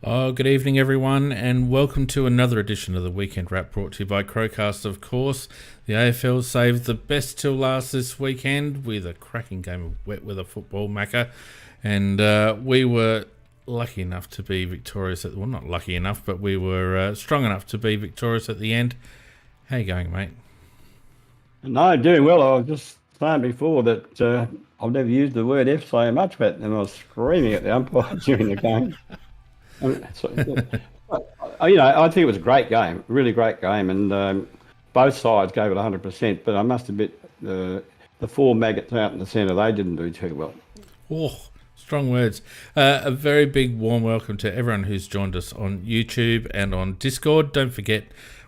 Oh, good evening, everyone, and welcome to another edition of the Weekend Wrap, brought to you by CrowCast, of course. The AFL saved the best till last this weekend with a cracking game of wet weather football, Macca, and we were lucky enough to be victorious well, not lucky enough, but we were strong enough to be victorious at the end. How you going, mate? No, doing well. I was just saying before that I've never used the word F so much, but and I was screaming at the umpire during the game. I think it was a great game, really great game, and both sides gave it 100%. But I must admit, the four maggots out in the centre, they didn't do too well. Oh, strong words. A very big warm welcome to everyone who's joined us on YouTube and on Discord. Don't forget,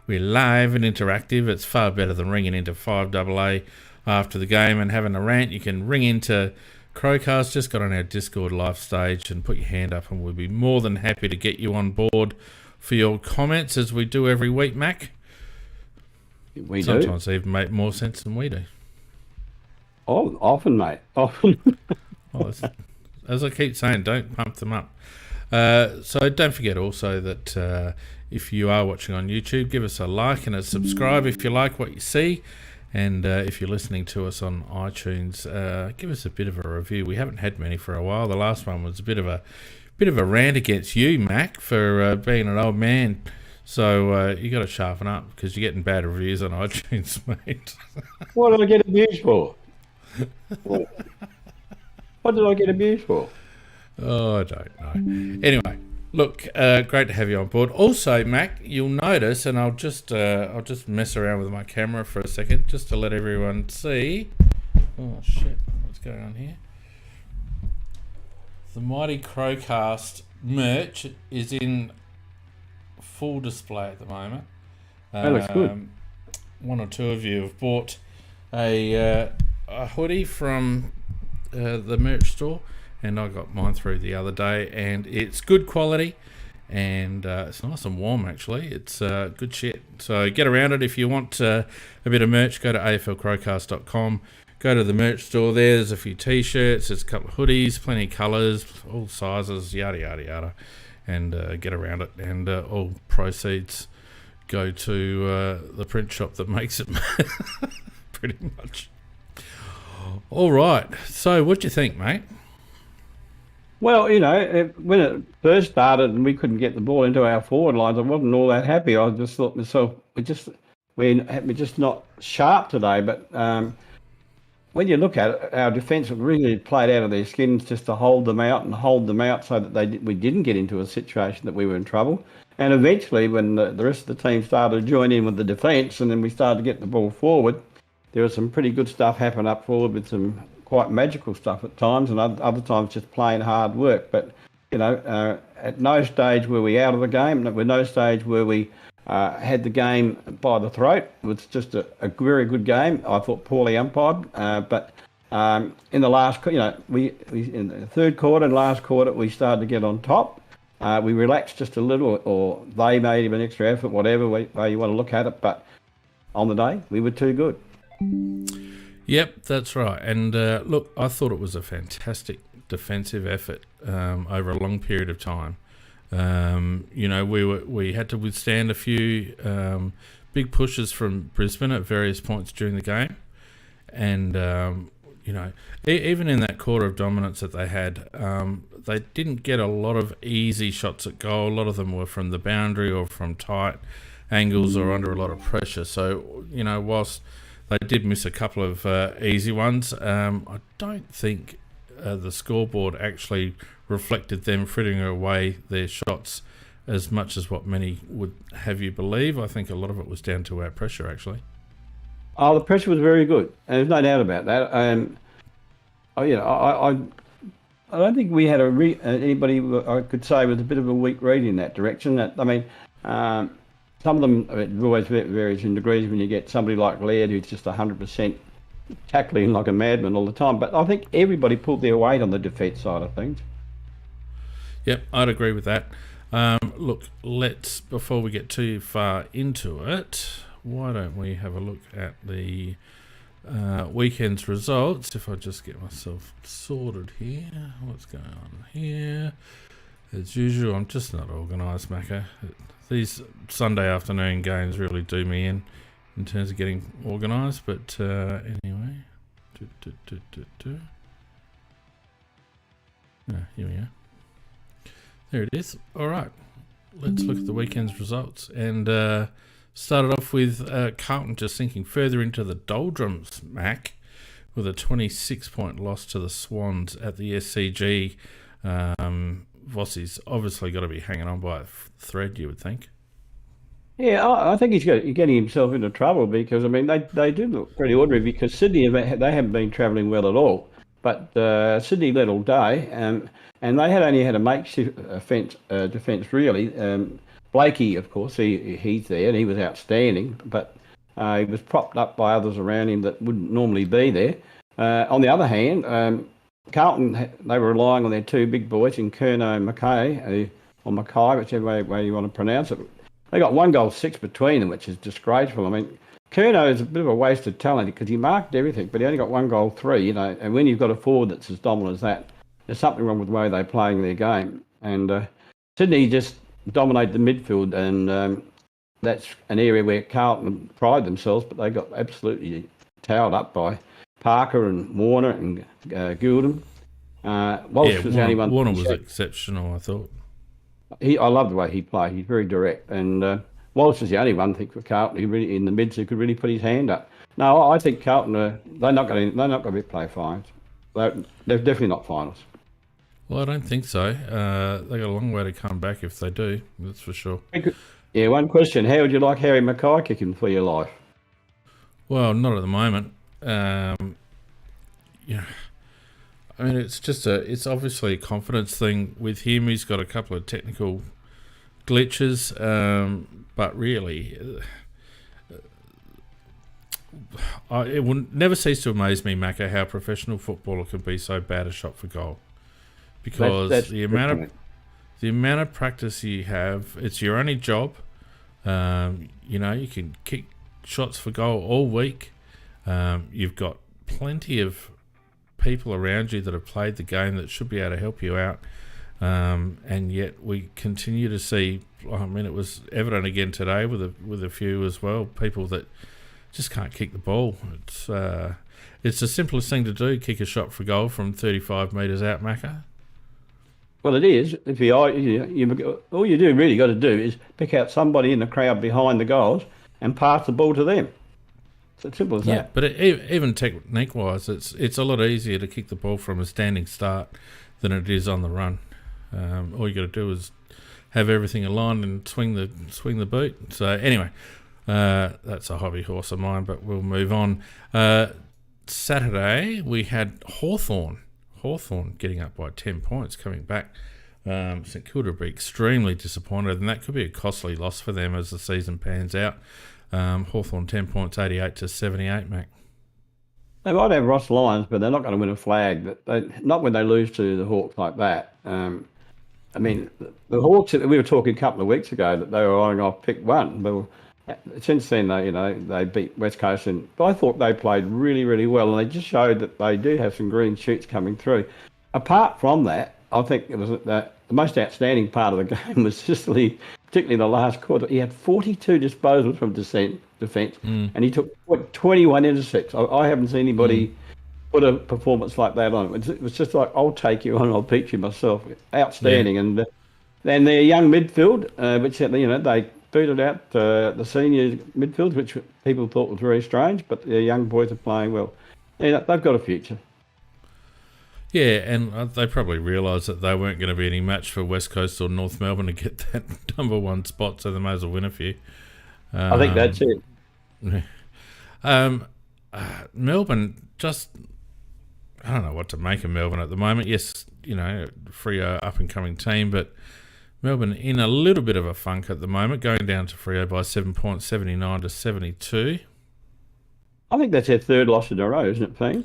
we're live and interactive. It's far better than ringing into 5AA after the game and having a rant. You can ring into CrowCast, just got on our Discord live stage and put your hand up, and we'll be more than happy to get you on board for your comments, as we do every week, Mac. Sometimes they even make more sense than we do. Oh, often, mate. Often. As I keep saying, don't pump them up. So don't forget also that if you are watching on YouTube, give us a like and a subscribe if you like what you see. And if you're listening to us on iTunes, give us a bit of a review. We haven't had many for a while. The last one was a bit of a rant against you, Mac, for being an old man. So you got to sharpen up, because you're getting bad reviews on iTunes, mate. What did I get abused for? What did I get abused for? Oh, I don't know. Anyway. Look, great to have you on board. Also, Mac, you'll notice, and I'll just mess around with my camera for a second, just to let everyone see. Oh shit, what's going on here? The mighty CrowCast merch is in full display at the moment. That looks good. One or two of you have bought a hoodie from the merch store. And I got mine through the other day, and it's good quality, and it's nice and warm, actually. It's good shit. So get around it. If you want a bit of merch, go to aflcrowcast.com. Go to the merch store there. There's a few T-shirts, there's a couple of hoodies, plenty of colours, all sizes, yada, yada, yada. And get around it. And all proceeds go to the print shop that makes it, pretty much. All right. So what do you think, mate? Well, when it first started and we couldn't get the ball into our forward lines, I wasn't all that happy. I just thought to myself, we're just not sharp today. But when you look at it, our defence really played out of their skins just to hold them out so that we didn't get into a situation that we were in trouble. And eventually, when the rest of the team started to join in with the defence, and then we started to get the ball forward, there was some pretty good stuff happening up forward with some quite magical stuff at times, and other times just plain hard work. But at no stage were we out of the game. At no stage were we had the game by the throat. It was just a very good game. I thought poorly umpired, but in the last, we in the third quarter and last quarter we started to get on top. We relaxed just a little, or they made an extra effort, whatever way you want to look at it. But on the day, we were too good. Yep, that's right. And look, I thought it was a fantastic defensive effort over a long period of time. We had to withstand a few big pushes from Brisbane at various points during the game, and even in that quarter of dominance that they had, they didn't get a lot of easy shots at goal. A lot of them were from the boundary or from tight angles or under a lot of pressure. So whilst they did miss a couple of easy ones, I don't think the scoreboard actually reflected them frittering away their shots as much as what many would have you believe. I think a lot of it was down to our pressure, actually. Oh, the pressure was very good, and there's no doubt about that. I don't think we had anybody I could say with a bit of a weak read in that direction. Some of them, it always varies in degrees when you get somebody like Laird who's just 100% tackling like a madman all the time. But I think everybody pulled their weight on the defence side of things. Yep, I'd agree with that. Look, before we get too far into it, why don't we have a look at the weekend's results? If I just get myself sorted here. What's going on here? As usual, I'm just not organised, Macca. These Sunday afternoon games really do me in terms of getting organised, but anyway. Here we are. There it is. All right. Let's look at the weekend's results. And started off with Carlton just sinking further into the doldrums, Mac, with a 26-point loss to the Swans at the SCG. Vossi's obviously got to be hanging on by a thread, you would think. Yeah, I think he's getting himself into trouble because, I mean, they do look pretty ordinary because Sydney, they haven't been travelling well at all. But Sydney led all day, and they only had a makeshift defence, really. Blakey, of course, he's there, and he was outstanding, but he was propped up by others around him that wouldn't normally be there. On the other hand, Carlton, they were relying on their two big boys in Curnow and Mackay, or Mackay, whichever way you want to pronounce it. They got 1 goal 6 between them, which is disgraceful. I mean, Curnow is a bit of a waste of talent because he marked everything, but he only got 1 goal 3, and when you've got a forward that's as dominant as that, there's something wrong with the way they're playing their game. And Sydney just dominated the midfield, and that's an area where Carlton pride themselves, but they got absolutely towed up by Parker and Warner and Gouldem. Walsh was the only one. Warner was exceptional, I thought. I love the way he played. He's very direct, and Walsh was the only one, I think, for Carlton who really in the mids who could really put his hand up. No, I think Carlton they're not going to be play finals. They're definitely not finals. Well, I don't think so. They got a long way to come back if they do. That's for sure. Yeah, one question: how would you like Harry Mackay kicking for your life? Well, not at the moment. Yeah, I mean, it's obviously a confidence thing with him. He's got a couple of technical glitches, but really, it will never cease to amaze me, Macca, how a professional footballer can be so bad a shot for goal. Because that's the amount of practice you have, it's your only job. You can kick shots for goal all week. You've got plenty of people around you that have played the game that should be able to help you out. And yet we continue to see, I mean, it was evident again today with a few as well, people that just can't kick the ball. It's the simplest thing to do, kick a shot for goal from 35 metres out, Macca. Well, it is. If all you do really got to do is pick out somebody in the crowd behind the goals and pass the ball to them. It's as simple as that. Yeah, but even technique-wise, it's a lot easier to kick the ball from a standing start than it is on the run. All you got to do is have everything aligned and swing the boot. So anyway, that's a hobby horse of mine, but we'll move on. Saturday we had Hawthorn getting up by 10 points, coming back. St Kilda will be extremely disappointed, and that could be a costly loss for them as the season pans out. Hawthorn 10 points, 88-78, Mac. They might have Ross Lyons, but they're not going to win a flag. Not when they lose to the Hawks like that. I mean, the Hawks, we were talking a couple of weeks ago that they were eyeing off pick one. But since then, they beat West Coast, but I thought they played really, really well, and they just showed that they do have some green shoots coming through. Apart from that, I think it was the most outstanding part of the game was Sicily, particularly in the last quarter. He had 42 disposals from defence, and he took 21 intercepts. I haven't seen anybody put a performance like that on. It was just like, I'll take you on, I'll beat you myself. Outstanding. Yeah. And then their young midfield, which they booted out the senior midfield, which people thought was very strange, but their young boys are playing well. Yeah, they've got a future. Yeah, and they probably realised that they weren't going to be any match for West Coast or North Melbourne to get that number one spot, so they may as well win a few. I think that's it. Melbourne, I don't know what to make of Melbourne at the moment. Yes, Freo up-and-coming team, but Melbourne in a little bit of a funk at the moment, going down to Freo by 7 points, 79-72. I think that's their third loss in a row, isn't it, Payne?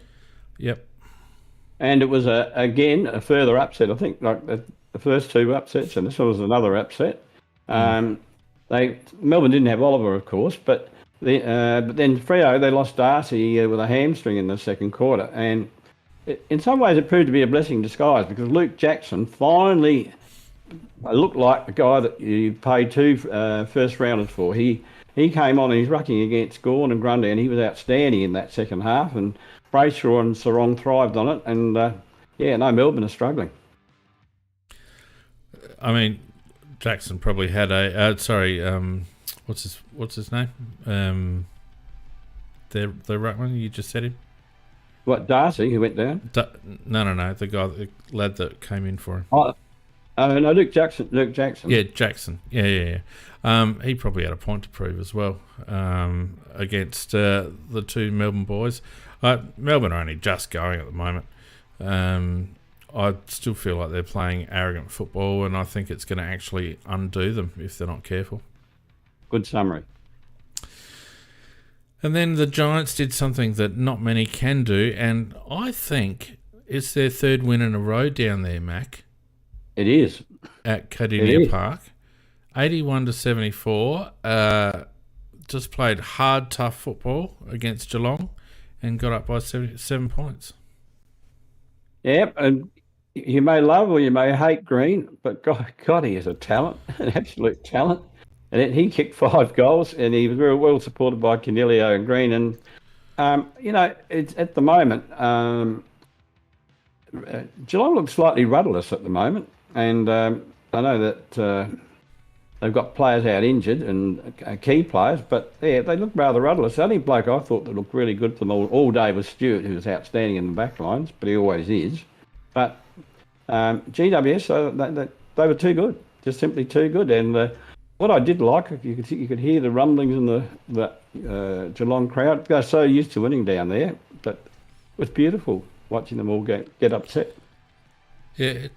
Yep. And it was, again, a further upset. I think the first two upsets, and this was another upset. Melbourne didn't have Oliver, of course, but then Freo, they lost Darcy with a hamstring in the second quarter, and in some ways it proved to be a blessing in disguise because Luke Jackson finally looked like the guy that you paid two first rounders for. He came on and he's rucking against Gawn and Grundy, and he was outstanding in that second half, and Brayshaw and Sarong thrived on it, and Melbourne are struggling. I mean, Jackson probably had what's his name? The ruckman, you just said him? What, Darcy, who went down? No, the lad that came in for him. No, Luke Jackson. Yeah, Jackson. Yeah. He probably had a point to prove as well against the two Melbourne boys. Melbourne are only just going at the moment. I still feel like they're playing arrogant football, and I think it's going to actually undo them if they're not careful. Good summary. And then the Giants did something that not many can do, and I think it's their third win in a row down there, Mac. It is. At Cardinia Park. 81-74. Just played hard, tough football against Geelong and got up by 7 points. Yep, and you may love or you may hate Green, but God, he is a talent, an absolute talent. And he kicked 5 goals, and he was very well supported by Canelio and Green. And it's at the moment, Geelong looks slightly rudderless at the moment, and I know that they've got players out injured and key players, but they look rather rudderless. The only bloke I thought that looked really good for them all day was Stewart, who was outstanding in the back lines, but he always is. But GWS, they were too good, just simply too good. And what I did like, you could hear the rumblings in the Geelong crowd. They're so used to winning down there, but it was beautiful watching them all get upset. Yeah,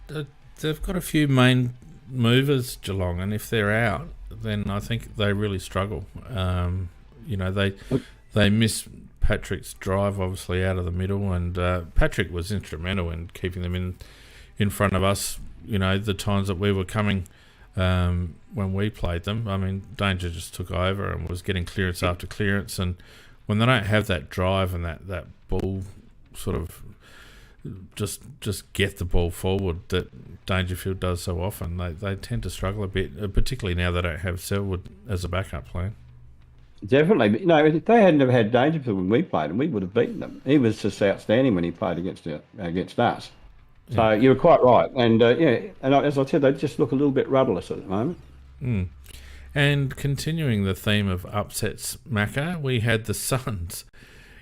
they've got a few main movers, Geelong, and if they're out, then I think they really struggle. They miss Patrick's drive, obviously, out of the middle, and Patrick was instrumental in keeping them in front of us, the times that we were coming when we played them. I mean, Danger just took over and was getting clearance after clearance, and when they don't have that drive and that ball sort of just get the ball forward that Dangerfield does so often, they tend to struggle a bit, particularly now they don't have Selwood as a backup plan. Definitely. If they hadn't have had Dangerfield when we played him, we would have beaten them. He was just outstanding when he played against us. So you were quite right. And, and as I said, they just look a little bit rudderless at the moment. Mm. And continuing the theme of upsets, Macca, we had the Suns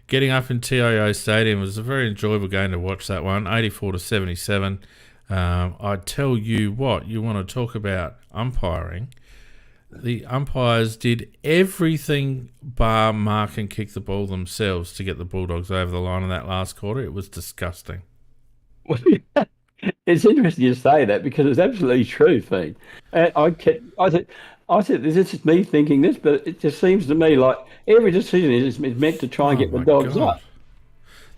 getting up in TIO Stadium. It was a very enjoyable game to watch, that one, 84-77. I tell you what, you want to talk about umpiring. The umpires did everything bar mark and kick the ball themselves to get the Bulldogs over the line in that last quarter. It was disgusting. It's interesting you say that because it's absolutely true, Fee. I said, this is me thinking this, but it just seems to me like every decision is meant to try and get the Dogs up.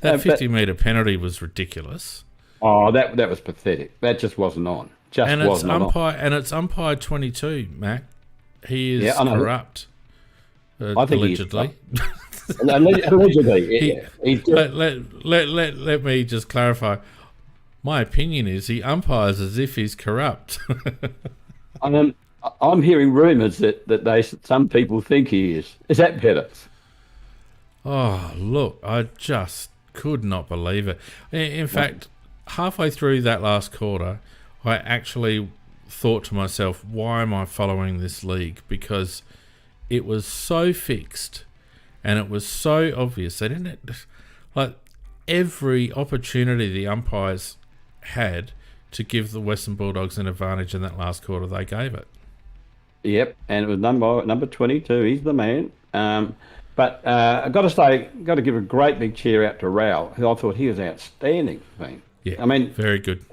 That 50-metre penalty was ridiculous. Oh, that was pathetic. That just wasn't on. And it's umpire 22, Mac. He is corrupt. I think allegedly. Allegedly, Let me just clarify. My opinion is he umpires as if he's corrupt. I'm hearing rumours that some people think he is. Is that better? Oh, look, I just could not believe it. In fact, halfway through that last quarter, I actually thought to myself, why am I following this league? Because it was so fixed and it was so obvious. They didn't, like, every opportunity the umpires had to give the Western Bulldogs an advantage in that last quarter, they gave it. Yep, and it was number 22. He's the man. But I've got to give a great big cheer out to Rowell, who I thought he was outstanding. Yeah, I mean, very good.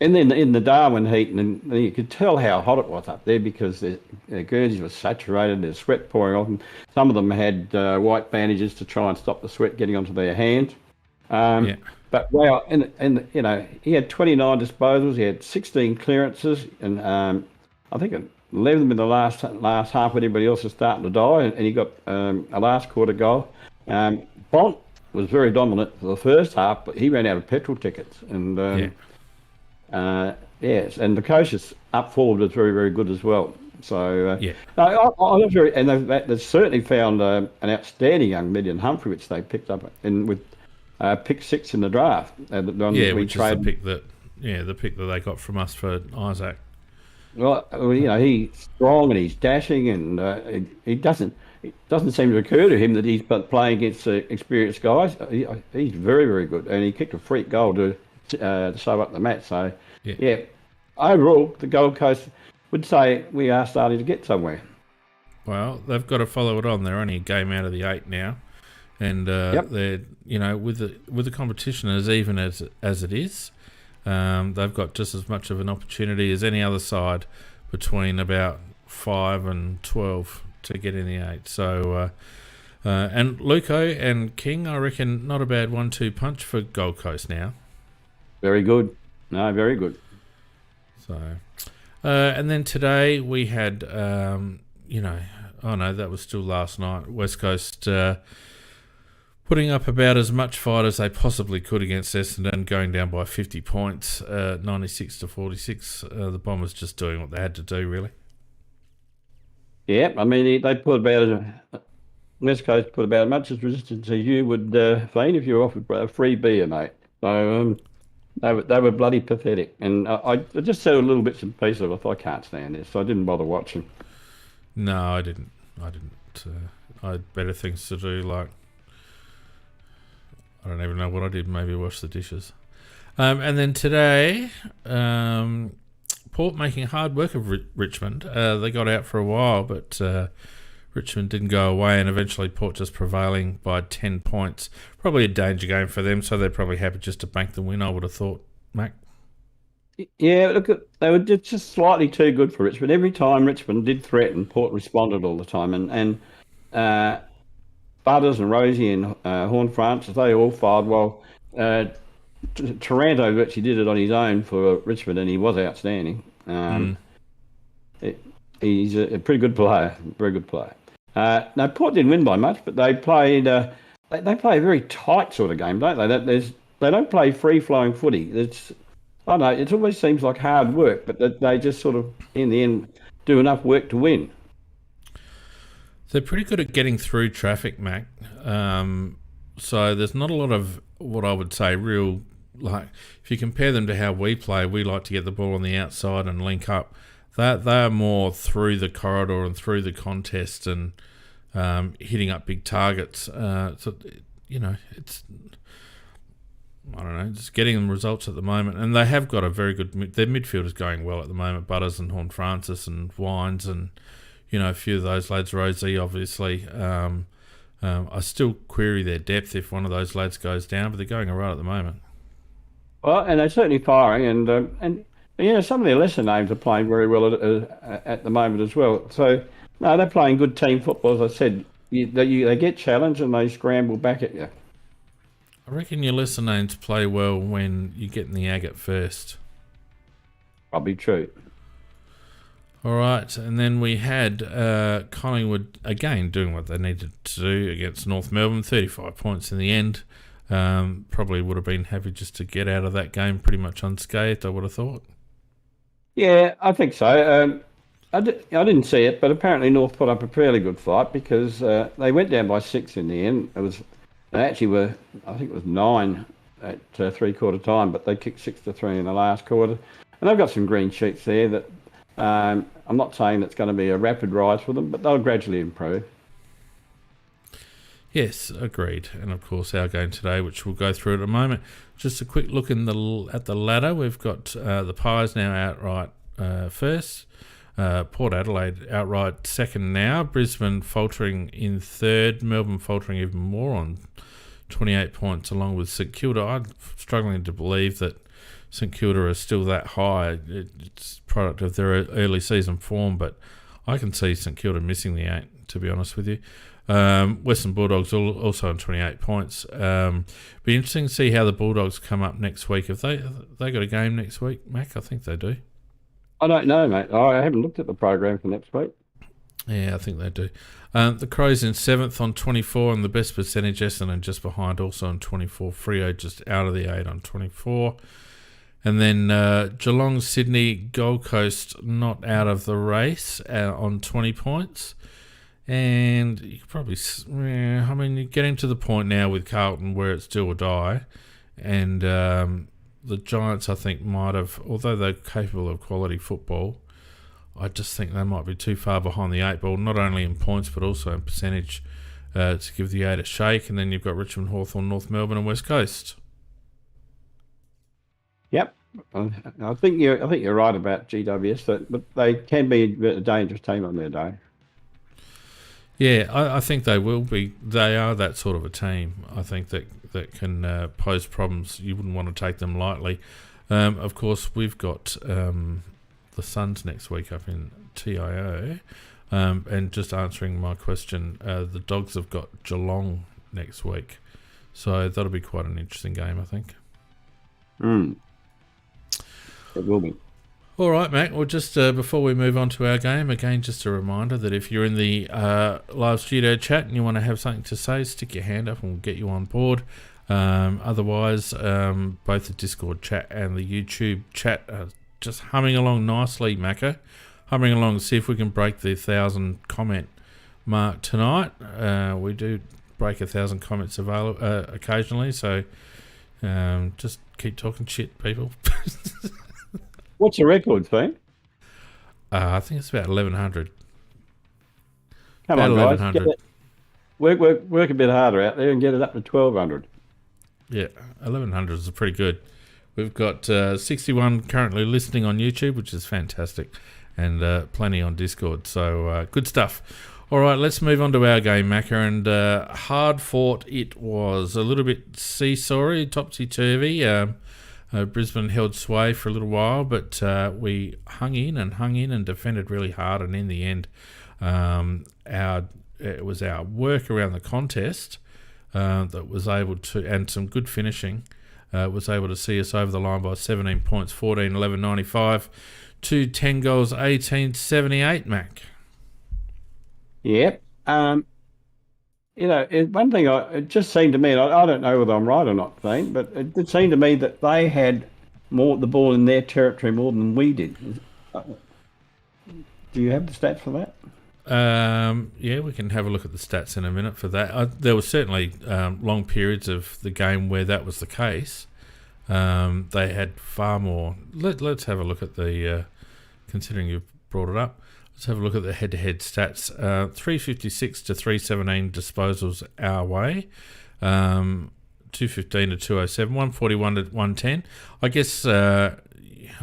And then in the Darwin heat, and you could tell how hot it was up there because their jerseys were saturated, there's sweat pouring off them. Some of them had white bandages to try and stop the sweat getting onto their hands. Yeah. But wow, and you know, he had 29 disposals, he had 16 clearances, and I think 11 in the last half when everybody else was starting to die, and he got a last quarter goal. Bont was very dominant for the first half, but he ran out of petrol tickets, and yes, and the coach's up forward was very, very good as well. So Yeah. no, I was very, and they've certainly found an outstanding young Midian Humphrey, which they picked up with pick 6 in the draft. Which is the pick that they got from us for Isaac. Well, you know, he's strong and he's dashing, and it doesn't seem to occur to him that he's playing against experienced guys. He's very, very good, and he kicked a freak goal to sew up the match. So yeah, overall, the Gold Coast would say we are starting to get somewhere. Well, they've got to follow it on. They're only a game out of the 8 now, and they're with the competition as even as it is, they've got just as much of an opportunity as any other side between about 5 and 12 to get in the 8. So and Luco and King, I reckon, not a bad 1-2 punch for Gold Coast now. Very good. No, very good. So. And then today we had, that was still last night, West Coast putting up about as much fight as they possibly could against Essendon, going down by 50 points, 96 to 46. The Bombers just doing what they had to do, really. Yeah, I mean, they put about, West Coast put about as much as resistance as you would feign if you were offered a free beer, mate. So, they were bloody pathetic, and I just said a little bits and pieces of it. I can't stand this, so I didn't bother watching. No, I didn't. I had better things to do, like I don't even know what I did. Maybe wash the dishes. And then today, Port making hard work of Richmond. They got out for a while, but Richmond didn't go away, and eventually Port just prevailing by 10 points. Probably a danger game for them, so they're probably happy just to bank the win, I would have thought, Mac. Yeah, look, they were just slightly too good for Richmond. Every time Richmond did threaten, Port responded all the time. And Butters and Rosie and Horn-Francis, they all fired well. Taranto actually did it on his own for Richmond, and he was outstanding. He's a pretty good player, very good player. No, Port didn't win by much, but they played. They play a very tight sort of game, don't they? They don't play free-flowing footy. I don't know. It always seems like hard work, but they just sort of, in the end, do enough work to win. They're pretty good at getting through traffic, Mac. So there's not a lot of what I would say real, like, if you compare them to how we play, we like to get the ball on the outside and link up. They're more through the corridor and through the contest and hitting up big targets. So, it's, I don't know, just getting them results at the moment. And they have got a very good, their midfield is going well at the moment. Butters and Horn-Francis and Wines and, a few of those lads, Rosie, obviously. I still query their depth if one of those lads goes down, but they're going all right at the moment. Well, and they're certainly firing, and some of their lesser names are playing very well at the moment as well. So, no, they're playing good team football. As I said, they get challenged and they scramble back at you. I reckon your lesser names play well when you get in the agate first. Probably true. All right, and then we had Collingwood again doing what they needed to do against North Melbourne, 35 points in the end. Probably would have been happy just to get out of that game pretty much unscathed, I would have thought. Yeah, I think so. I didn't see it, but apparently North put up a fairly good fight because they went down by 6 in the end. They actually were, I think it was 9 at three-quarter time, but they kicked 6-3 in the last quarter. And they've got some green sheets there that I'm not saying it's going to be a rapid rise for them, but they'll gradually improve. Yes, agreed. And of course, our game today, which we'll go through in a moment. Just a quick look at the ladder. We've got the Pies now outright first. Port Adelaide outright second now. Brisbane faltering in third. Melbourne faltering even more on 28 points, along with St Kilda. I'm struggling to believe that St Kilda is still that high. It's a product of their early season form, but I can see St Kilda missing the 8, to be honest with you. Western Bulldogs also on 28 points. Be interesting to see how the Bulldogs come up next week. Have they got a game next week, Mac? I think they do. I don't know, mate. I haven't looked at the program for next week. Yeah, I think they do. The Crows in 7th on 24 and the best percentage, Essendon just behind also on 24. Freo just out of the 8 on 24. And then Geelong, Sydney, Gold Coast not out of the race on 20 points. And you could probably, you're getting to the point now with Carlton where it's do or die. And the Giants, I think, might have, although they're capable of quality football, I just think they might be too far behind the 8 ball, not only in points but also in percentage to give the 8 a shake. And then you've got Richmond, Hawthorn, North Melbourne and West Coast. Yep, I think you're right about GWS, but they can be a dangerous team on their day. Yeah, I think they will be. They are that sort of a team. I think that can pose problems. You wouldn't want to take them lightly. Of course, we've got the Suns next week up in TIO. And just answering my question, the Dogs have got Geelong next week. So that'll be quite an interesting game, I think. It will be. All right, Mac. Well, just before we move on to our game, again, just a reminder that if you're in the live studio chat and you want to have something to say, stick your hand up and we'll get you on board. Otherwise, both the Discord chat and the YouTube chat are just humming along nicely, Macca. Humming along to see if we can break the 1,000 comment mark tonight. We do break 1,000 comments occasionally, so just keep talking shit, people. What's the record, Steve? I think it's about 1,100. Come about on, guys. 1,100. Work a bit harder out there and get it up to 1,200. Yeah, 1,100 is pretty good. We've got 61 currently listening on YouTube, which is fantastic, and plenty on Discord. So good stuff. All right, let's move on to our game, Macca. And hard fought it was. A little bit seesawy, topsy-turvy. Brisbane held sway for a little while, but we hung in and defended really hard. And in the end, it was our work around the contest that was able to, and some good finishing, was able to see us over the line by 17 points, 14-11-95 to 10 goals, 18-78, Mac. Yep. One thing it just seemed to me, and I don't know whether I'm right or not, Dean, but it did seem to me that they had the ball in their territory more than we did. Do you have the stats for that? Yeah, we can have a look at the stats in a minute for that. There were certainly long periods of the game where that was the case. They had far more. Let's have a look at the, considering you've brought it up, let's have a look at the head-to-head stats. 356 to 317 disposals our way. 215 to 207, 141 to 110. I guess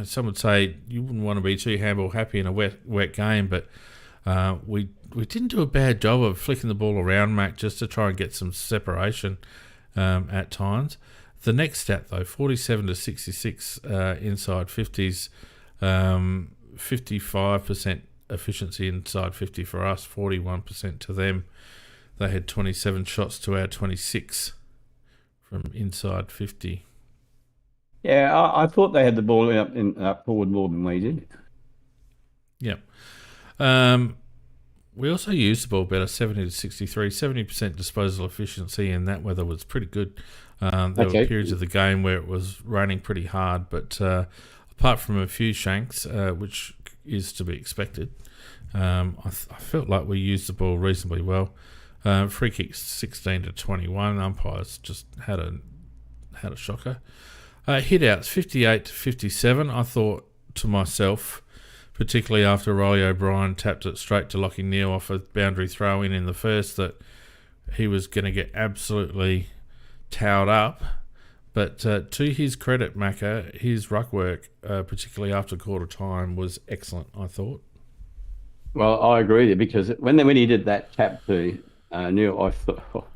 some would say you wouldn't want to be too handball happy in a wet game, but we didn't do a bad job of flicking the ball around, Mac, just to try and get some separation at times. The next stat, though, 47 to 66 inside 50s, 55% efficiency inside 50 for us, 41% to them. They had 27 shots to our 26 from inside 50. Yeah, I thought they had the ball up forward more than we did. Yep. We also used the ball better, 70 to 63, 70% disposal efficiency, and that weather was pretty good. There were periods of the game where it was raining pretty hard, but apart from a few shanks, which is to be expected, I felt like we used the ball reasonably well. Free kicks 16 to 21. Umpires just had a shocker. Hit outs 58 to 57. I thought to myself, particularly after Riley O'Brien tapped it straight to Lachie Neale off a boundary throw in the first, that he was going to get absolutely towed up. But to his credit, Macca, his ruck work, particularly after quarter time, was excellent, I thought. Well, I agree with you, because when he did that tap to Neale, I thought,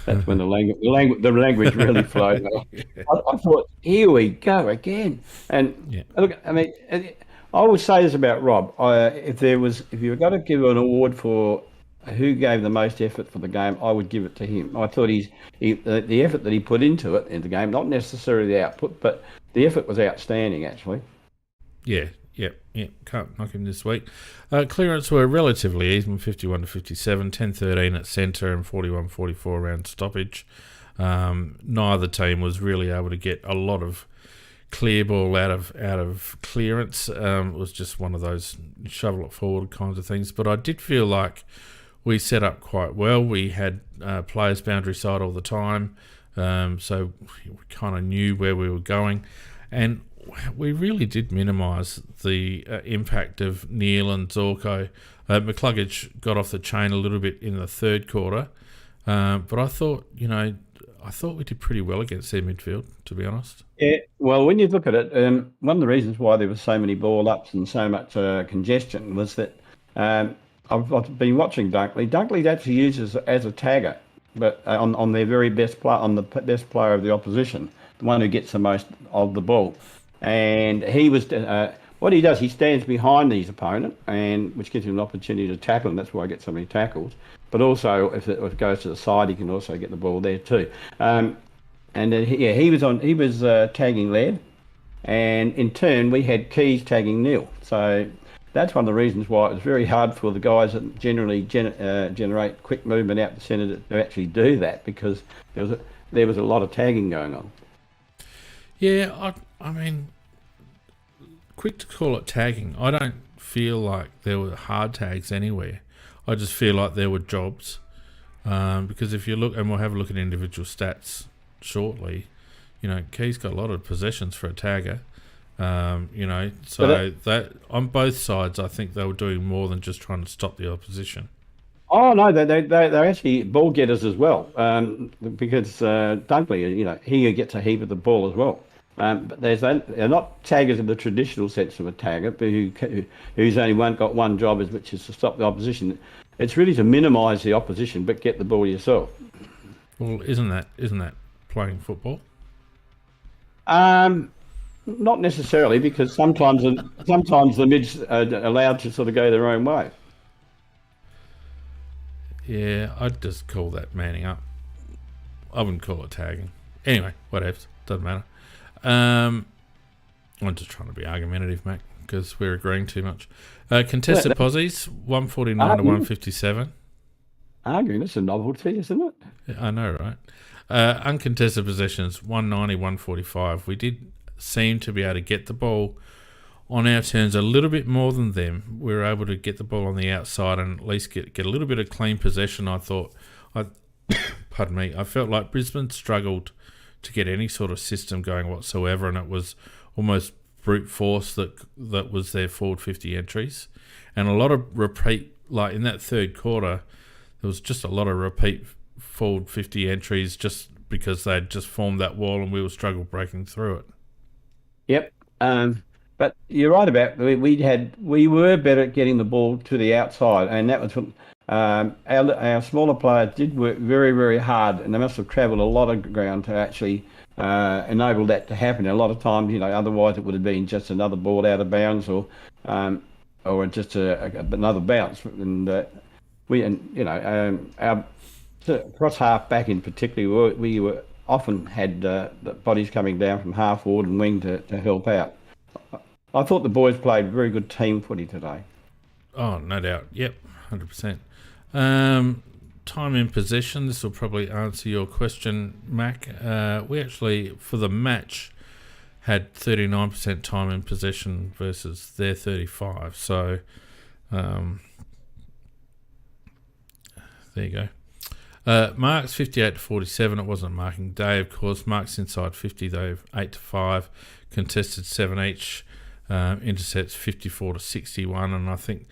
that's when the language really flowed. I thought, here we go again. And look, I mean, I would say this about Rob. If you were going to give an award for who gave the most effort for the game, I would give it to him. I thought the effort that he put into it in the game, not necessarily the output, but the effort was outstanding, actually. Yeah, can't knock him this week. Clearance were relatively even, 51 to 57, 10-13 at centre and 41-44 around stoppage. Neither team was really able to get a lot of clear ball out of clearance. It was just one of those shovel it forward kinds of things. But I did feel like we set up quite well. We had players boundary side all the time, so we kind of knew where we were going. And we really did minimise the impact of Neil and Zorko. McCluggage got off the chain a little bit in the third quarter, but I thought we did pretty well against their midfield, to be honest. Yeah, well, when you look at it, one of the reasons why there were so many ball ups and so much congestion was that I've been watching Dunkley. Dunkley actually uses as a tagger, but on their very best player, on the best player of the opposition, the one who gets the most of the ball. And he was what he does. He stands behind his opponent, and which gives him an opportunity to tackle, and that's why I get so many tackles. But also, if it goes to the side, he can also get the ball there too. And then he was tagging Laird, and in turn we had Keys tagging Neil. So that's one of the reasons why it was very hard for the guys that generally generate quick movement out the centre to actually do that, because there was a lot of tagging going on. Yeah, I mean, quick to call it tagging. I don't feel like there were hard tags anywhere. I just feel like there were jobs. Because if you look, and we'll have a look at individual stats shortly, Key's got a lot of possessions for a tagger. So that on both sides, I think they were doing more than just trying to stop the opposition. Oh no, they're actually ball getters as well. Because Dunkley, he gets a heap of the ball as well. But they're not taggers in the traditional sense of a tagger, but who's only got one job, which is to stop the opposition. It's really to minimise the opposition, but get the ball yourself. Well, isn't that playing football? Not necessarily, because sometimes the mids are allowed to sort of go their own way. Yeah, I'd just call that manning up. I wouldn't call it tagging. Anyway, whatever, doesn't matter. I'm just trying to be argumentative, Mac, because we're agreeing too much. Contested posies, 149 to 157. Arguing, that's a novelty, isn't it? Yeah, I know, right? Uncontested possessions, 190, 145. We did seem to be able to get the ball on our turns a little bit more than them. We were able to get the ball on the outside and at least get a little bit of clean possession. I thought, pardon me, I felt like Brisbane struggled to get any sort of system going whatsoever, and it was almost brute force that was their forward 50 entries, and a lot of repeat. Like in that third quarter, there was just a lot of repeat forward 50 entries, just because they'd just formed that wall and we were struggle breaking through it. Yep. But you're right about we were better at getting the ball to the outside, and that was our smaller players did work very, very hard, and they must have travelled a lot of ground to actually enable that to happen. A lot of times, otherwise it would have been just another ball out of bounds, or just another bounce. And our cross half back in particular, we were often had the bodies coming down from half forward and wing to help out. I thought the boys played very good team footy today. Oh, no doubt. Yep, 100%. Time in possession. This will probably answer your question, Mac. We actually, for the match, had 39% time in possession versus their 35. So, there you go. Marks 58 to 47. It wasn't a marking day, of course. Marks inside 50 though, 8 to 5. Contested 7 each. Intercepts 54 to 61, and I think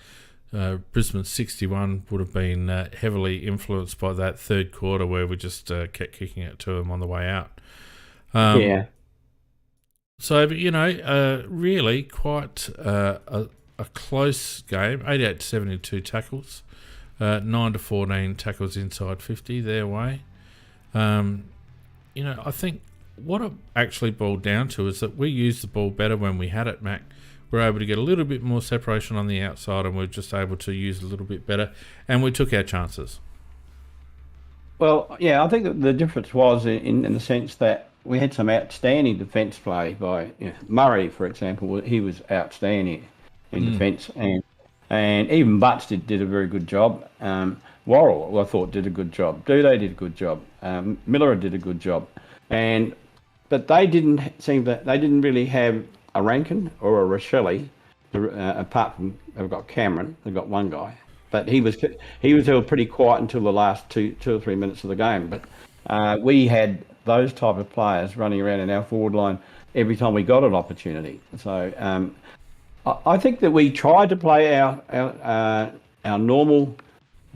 Brisbane's 61 would have been heavily influenced by that third quarter where we just kept kicking it to them on the way out. Yeah. So, but, really quite a close game. 88 to 72 tackles. 9 to 14 tackles inside 50 their way. I think what it actually boiled down to is that we used the ball better when we had it, Mac. were able to get a little bit more separation on the outside, and we're just able to use a little bit better, and we took our chances. Well, yeah, I think that the difference was in the sense that we had some outstanding defence play by Murray, for example. He was outstanding in defence, and even Butts did a very good job. Worrell, I thought, did a good job. Duday did a good job. Miller did a good job, but they didn't really have a Rankin or a Rochelle, apart from they've got Cameron. They've got one guy. But he was held pretty quiet until the last two or 3 minutes of the game. But we had those type of players running around in our forward line every time we got an opportunity. So I think that we tried to play our normal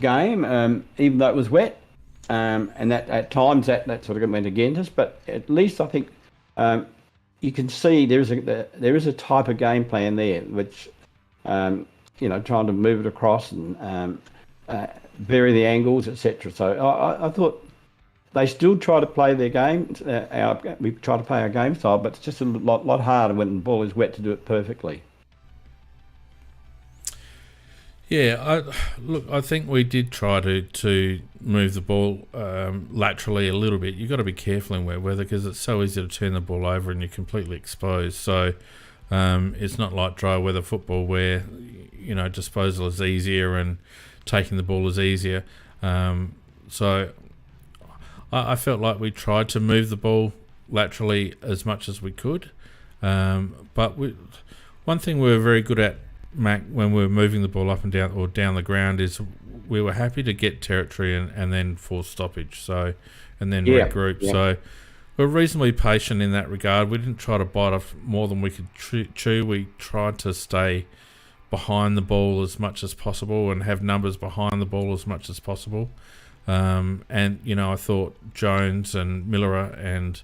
game, even though it was wet, and that at times that sort of went against us. But at least I think you can see there is a type of game plan there, which. Trying to move it across and vary the angles, etc. So I thought they still try to play their game. We try to play our game style, but it's just a lot harder when the ball is wet to do it perfectly. Yeah, I think we did try to move the ball laterally a little bit. You've got to be careful in wet weather because it's so easy to turn the ball over and you're completely exposed. So it's not like dry weather football where disposal is easier and taking the ball is easier. So I felt like we tried to move the ball laterally as much as we could. But one thing we were very good at, Mac, when we were moving the ball up and down or down the ground is we were happy to get territory and then force stoppage. And then regroup. Yeah. So we're reasonably patient in that regard. We didn't try to bite off more than we could chew. We tried to stay behind the ball as much as possible and have numbers behind the ball as much as possible. I thought Jones and Miller and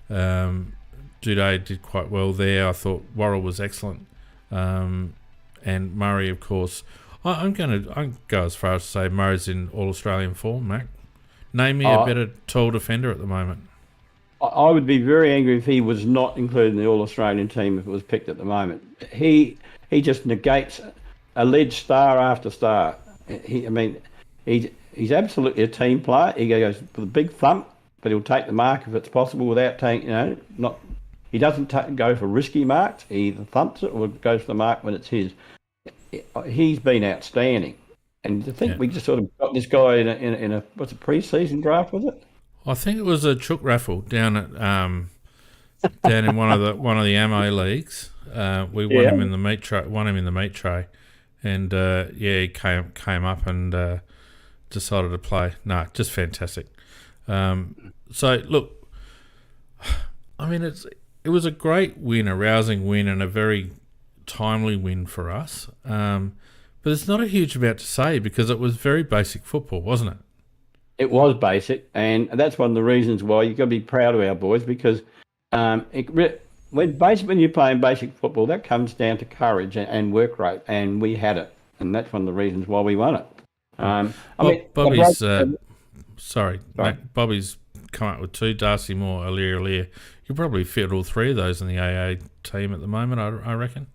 Duday did quite well there. I thought Worrell was excellent. And Murray, of course. I'm going to go as far as to say Murray's in All-Australian form, Mac. Name me a better tall defender at the moment. I would be very angry if he was not included in the All-Australian team if it was picked at the moment. He just negates alleged star after star. He's absolutely a team player. He goes for the big thump, but he'll take the mark if it's possible without taking, he doesn't go for risky marks. He either thumps it or goes for the mark when it's his. He's been outstanding. And to think we just sort of got this guy in a what's a pre-season draft, was it? I think it was a chook raffle down at down in one of the ammo leagues. We won him in the meat tray, and he came up and decided to play. No, just fantastic. So look, I mean it was a great win, a rousing win, and a very timely win for us. But there's not a huge amount to say because it was very basic football, wasn't it? It was basic, and that's one of the reasons why you've got to be proud of our boys because when you're playing basic football, that comes down to courage and work rate, and we had it, and that's one of the reasons why we won it. Bobby's come up with two, Darcy Moore, Aliir. You probably fit all three of those in the AA team at the moment, I reckon.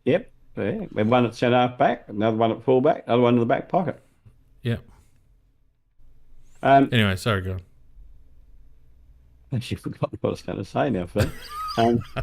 Yep, we have one at centre half back, another one at full back, another one in the back pocket. Yep. Anyway, sorry, go on. I actually forgot what I was going to say now, Phil.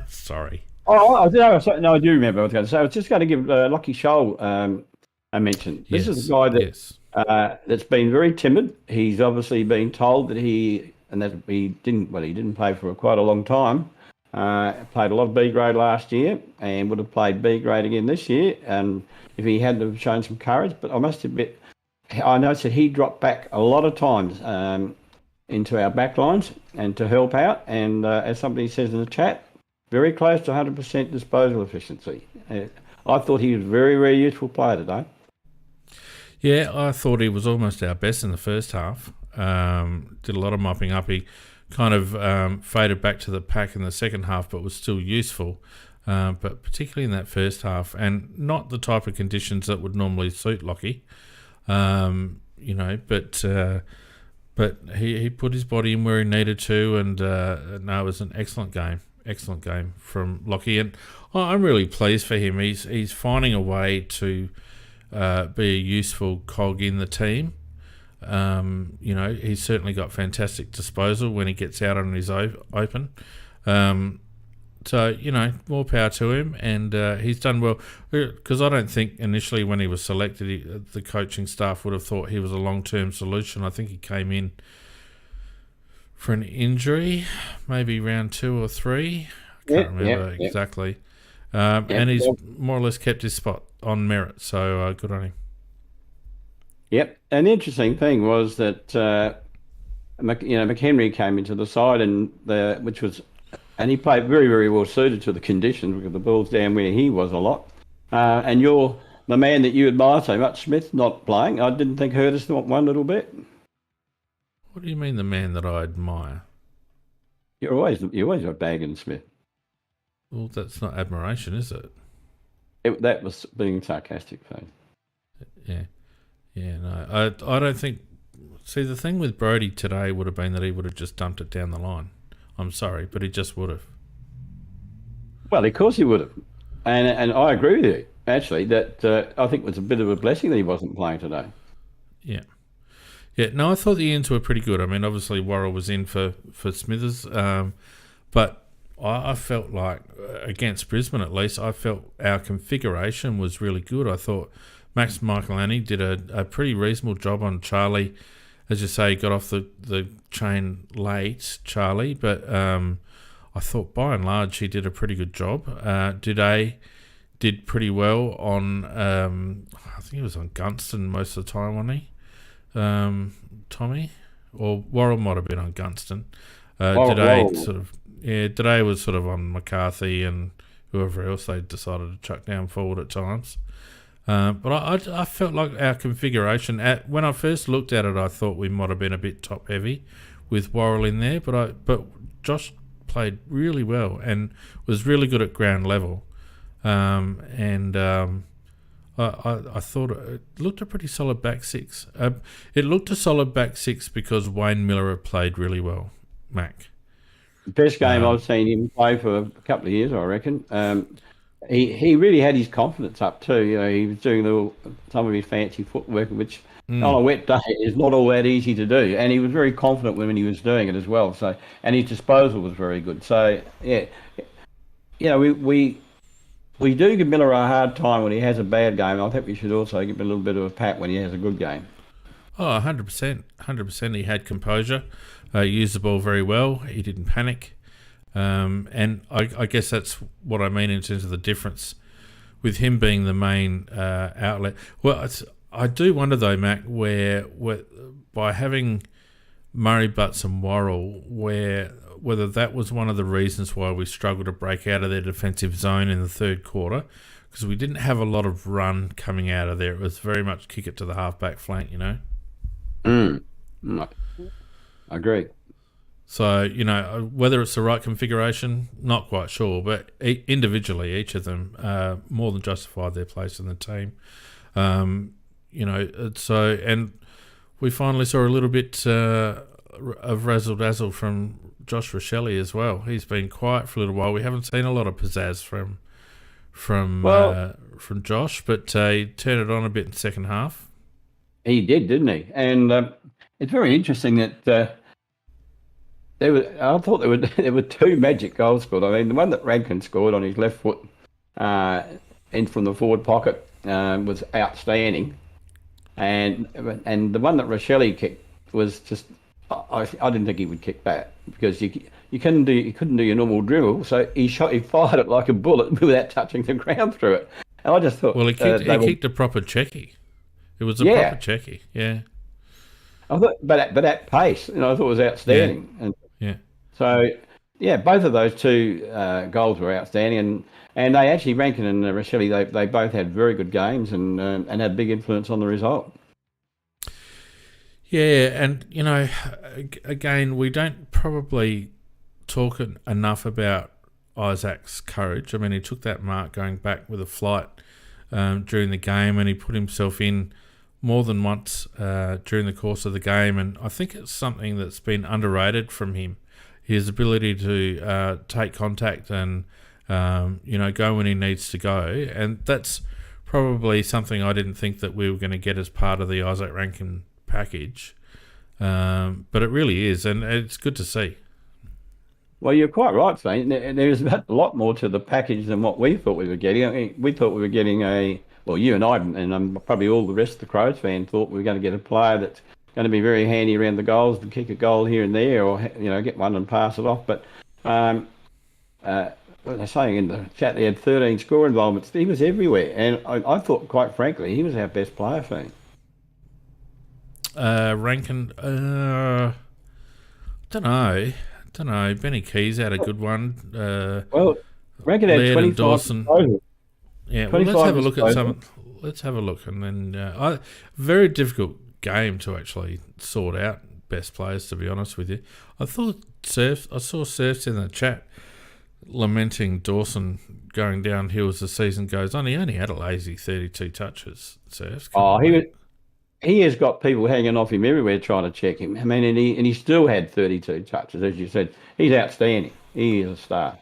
Sorry. I do remember what I was going to say. I was just going to give Lockie Scholl a mention. This is a guy that's been very timid. He's obviously been told that he didn't play for quite a long time. Played a lot of B grade last year and would have played B grade again this year. And if he hadn't have shown some courage, but I must admit, I noticed that he dropped back a lot of times into our back lines and to help out. And as somebody says in the chat, very close to 100% disposal efficiency. I thought he was a very, very useful player today. Yeah, I thought he was almost our best in the first half. Did a lot of mopping up. He kind of faded back to the pack in the second half, but was still useful. But particularly in that first half, and not the type of conditions that would normally suit Lockie. But he put his body in where he needed to, and no, it was an excellent game. excellent game from Lockie, and I'm really pleased for him. He's finding a way to be a useful cog in the team. He's certainly got fantastic disposal when he gets out on his open. So, more power to him, and he's done well. Because I don't think initially when he was selected, the coaching staff would have thought he was a long-term solution. I think he came in for an injury, maybe round 2 or 3. I can't remember exactly. And he's more or less kept his spot on merit, so good on him. Yep. And the interesting thing was that McHenry came into the side, and he played very, very well suited to the conditions because the ball's down where he was a lot. And you're the man that you admire so much, Smith, not playing. I didn't think hurt us not one little bit. What do you mean, the man that I admire? You're always a bagging Smith. Well, that's not admiration, is it? That was being sarcastic, though. Yeah, no. I don't think... See, the thing with Brodie today would have been that he would have just dumped it down the line. I'm sorry, but he just would have. Well, of course he would have. And I agree with you, actually, that I think it was a bit of a blessing that he wasn't playing today. Yeah. Yeah, no, I thought the ends were pretty good. I mean, obviously, Worrell was in for Smithers, but I felt like, against Brisbane at least, I felt our configuration was really good. I thought Max Michaelani did a pretty reasonable job on Charlie. As you say, he got off the chain late, Charlie, but I thought by and large he did a pretty good job. Duday did pretty well on, I think he was on Gunston most of the time, wasn't he? Tommy? Or Worrell might have been on Gunston. Today was sort of on McCarthy and whoever else they decided to chuck down forward at times. But I felt like our configuration, when I first looked at it, I thought we might have been a bit top heavy with Worrell in there, but Josh played really well and was really good at ground level. I thought it looked a pretty solid back six. It looked a solid back six because Wayne Miller had played really well, Mac. The best game I've seen him play for a couple of years, I reckon. He really had his confidence up too. He was doing some of his fancy footwork, which on a wet day is not all that easy to do. And he was very confident when he was doing it as well. So, and his disposal was very good. So, yeah, we do give Miller a hard time when he has a bad game. I think we should also give him a little bit of a pat when he has a good game. Oh, 100%. 100%. He had composure, used the ball very well. He didn't panic. And I guess that's what I mean in terms of the difference with him being the main outlet. Well, I do wonder though, Mac, where by having Murray, Butts and Worrell, whether that was one of the reasons why we struggled to break out of their defensive zone in the third quarter, because we didn't have a lot of run coming out of there. It was very much kick it to the half-back flank, I agree. So, whether it's the right configuration, not quite sure. But individually, each of them more than justified their place in the team. And we finally saw a little bit of razzle-dazzle from Josh Rochelle as well. He's been quiet for a little while. We haven't seen a lot of pizzazz from Josh, but he turned it on a bit in the second half. He did, didn't he? And it's very interesting that I thought there were two magic goals scored. I mean, the one that Rankin scored on his left foot in from the forward pocket was outstanding, and the one that Rochelle kicked was just I didn't think he would kick that because you couldn't do your normal dribble, so he fired it like a bullet without touching the ground through it. And I just thought, well, he kicked a proper checky. It was a proper checky, yeah. I thought, but at pace, I thought it was outstanding. Yeah. So, both of those two goals were outstanding, and they actually, Rankin and Rochelle, they both had very good games and had big influence on the result. Yeah, and again, we don't probably talk enough about Isaac's courage. I mean, he took that mark going back with a flight during the game, and he put himself in more than once during the course of the game, and I think it's something that's been underrated from him. his ability to take contact and go when he needs to go, and that's probably something I didn't think that we were going to get as part of the Isaac Rankin package, but it really is, and it's good to see. Well, you're quite right, Shane. There's a lot more to the package than what we thought we were getting. I mean, we thought we were getting you and I, and probably all the rest of the Crows fan thought we were going to get a player that's going to be very handy around the goals to kick a goal here and there, or get one and pass it off. But they're saying in the chat he had 13 score involvements. He was everywhere, and I thought, quite frankly, he was our best player, Shane. Rankin, don't know. Benny Keys had a good one. Rankin had 25 Dawson. Yeah, well, let's have a look at some. Let's have a look, and then very difficult game to actually sort out best players. To be honest with you, I saw Surfs in the chat lamenting Dawson going downhill as the season goes on. He only had a lazy 32 touches. Surfs. He has got people hanging off him everywhere trying to check him. I mean, and he still had 32 touches, as you said. He's outstanding. He is a star.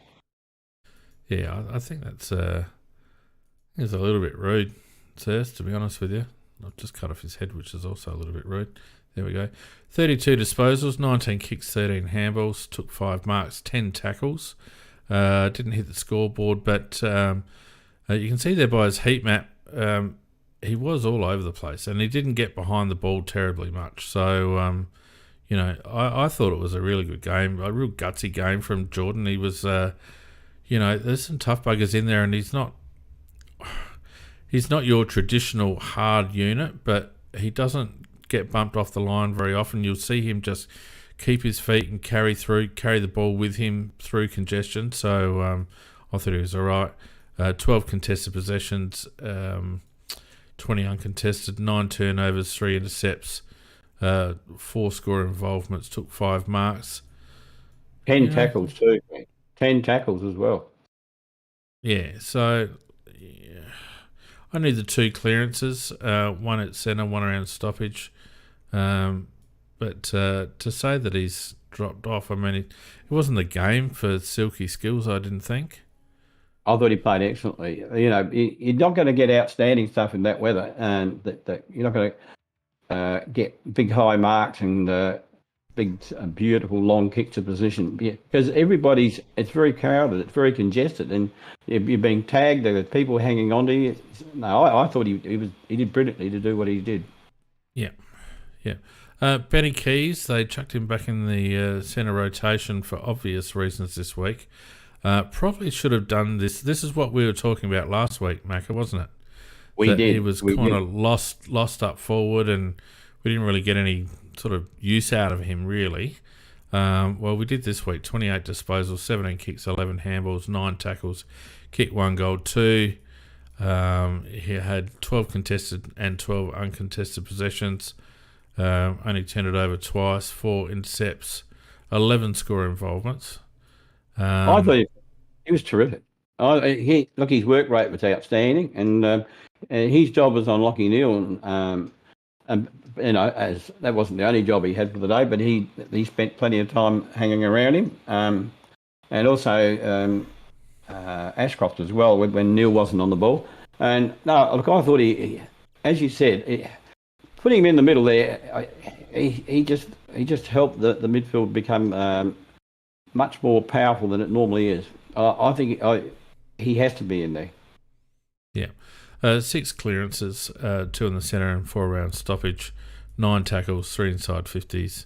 Yeah, I think that's it's a little bit rude, Surfs, to be honest with you. I've just cut off his head, which is also a little bit rude. There we go. 32 disposals, 19 kicks, 13 handballs, took 5 marks, 10 tackles. Didn't hit the scoreboard, but you can see there by his heat map, he was all over the place, and he didn't get behind the ball terribly much. So, I thought it was a really good game, a real gutsy game from Jordan. He was, there's some tough buggers in there, and he's not your traditional hard unit, but he doesn't get bumped off the line very often. You'll see him just keep his feet and carry the ball with him through congestion. So I thought he was all right. 12 contested possessions, 20 uncontested, 9 turnovers, 3 intercepts, 4 score involvements, took 5 marks. 10 tackles too. 10 tackles as well. Yeah, so I knew the 2 clearances, one at centre, one around stoppage. But to say that he's dropped off, I mean, it wasn't the game for Silky Skills, I didn't think. I thought he played excellently. You're not going to get outstanding stuff in that weather, and that you're not going to get big high marks and big beautiful long kicks to position. Because it's very crowded, it's very congested, and you're being tagged. There are people hanging on to you. No, I thought he did brilliantly to do what he did. Yeah. Benny Keys, they chucked him back in the centre rotation for obvious reasons this week. Probably should have done this. This is what we were talking about last week, Macca, wasn't it? We did. He was kind of lost up forward, and we didn't really get any sort of use out of him, really. Well, we did this week. 28 disposals, 17 kicks, 11 handballs, 9 tackles, kicked 1 goal, 2. He had 12 contested and 12 uncontested possessions. Only turned it over twice, 4 intercepts, 11 score involvements. I thought he was terrific. His work rate was outstanding, and his job was on Lachie Neal, and as that wasn't the only job he had for the day, but he spent plenty of time hanging around him, and also Ashcroft as well when Neal wasn't on the ball. And no, look, I thought he, as you said, putting him in the middle there, he just helped the midfield become much more powerful than it normally is. I think he has to be in there. Yeah. 6 clearances, 2 in the centre and 4 around stoppage, 9 tackles, 3 inside 50s.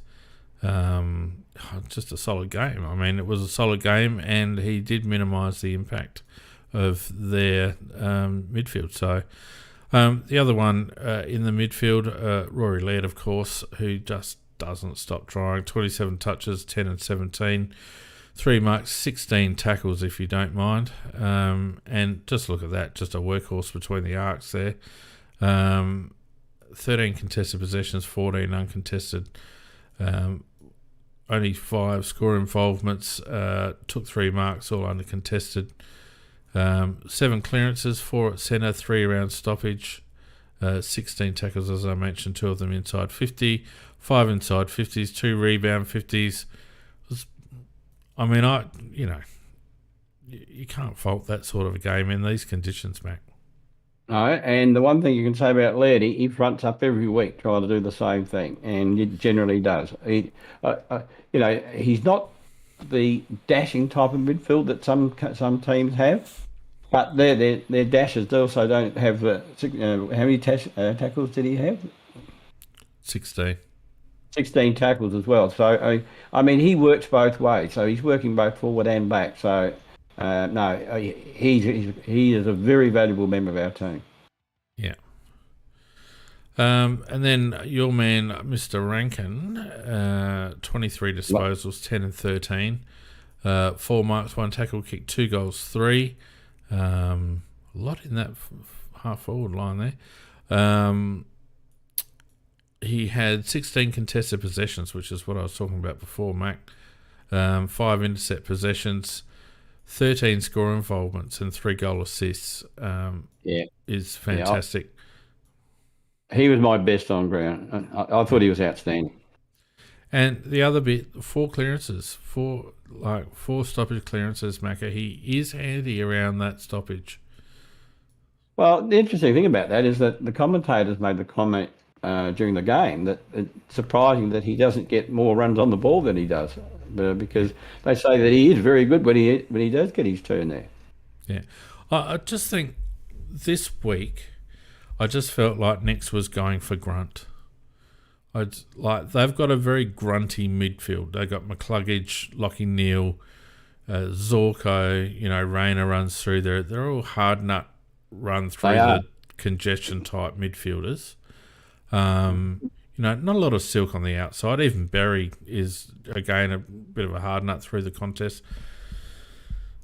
Just a solid game. I mean, it was a solid game, and he did minimise the impact of their midfield. So the other one in the midfield, Rory Laird, of course, who just doesn't stop trying. 27 touches, 10 and 17. 3 marks, 16 tackles, if you don't mind. And just look at that, just a workhorse between the arcs there. 13 contested possessions, 14 uncontested. Only 5 score involvements, took 3 marks, all uncontested. 7 clearances, 4 at centre, 3 around stoppage. 16 tackles, as I mentioned, 2 of them inside 50. 5 inside 50s, 2 rebound 50s. I mean, you can't fault that sort of a game in these conditions, Mac. No, and the one thing you can say about Laird, he fronts up every week trying to do the same thing, and he generally does. He's not the dashing type of midfield that some teams have, but their dashes also don't have the. How many tackles did he have? 16. 16 tackles as well. So I mean, he works both ways. So he's working both forward and back. So no, he is a very valuable member of our team. Yeah. And then your man, Mr. Rankin, 23 disposals, 10 and 13, 4 marks, 1 tackle, kick, 2 goals, 3. A lot in that half forward line there. He had 16 contested possessions, which is what I was talking about before, Mac. 5 intercept possessions, 13 score involvements, and 3 goal assists. Is fantastic. He was my best on ground. I thought he was outstanding. And the other bit, 4 clearances, 4 stoppage clearances, Macca. He is handy around that stoppage. Well, the interesting thing about that is that the commentators made the comment during the game that it's surprising that he doesn't get more runs on the ball than he does, because they say that he is very good when he does get his turn there. Yeah, I just think this week, I just felt like Nix was going for grunt. They've got a very grunty midfield. They've got McCluggage, Lockie Neal, Zorko, Rayner runs through there. They're all hard nut run through the congestion type midfielders. Not a lot of silk on the outside. Even Berry is, again, a bit of a hard nut through the contest.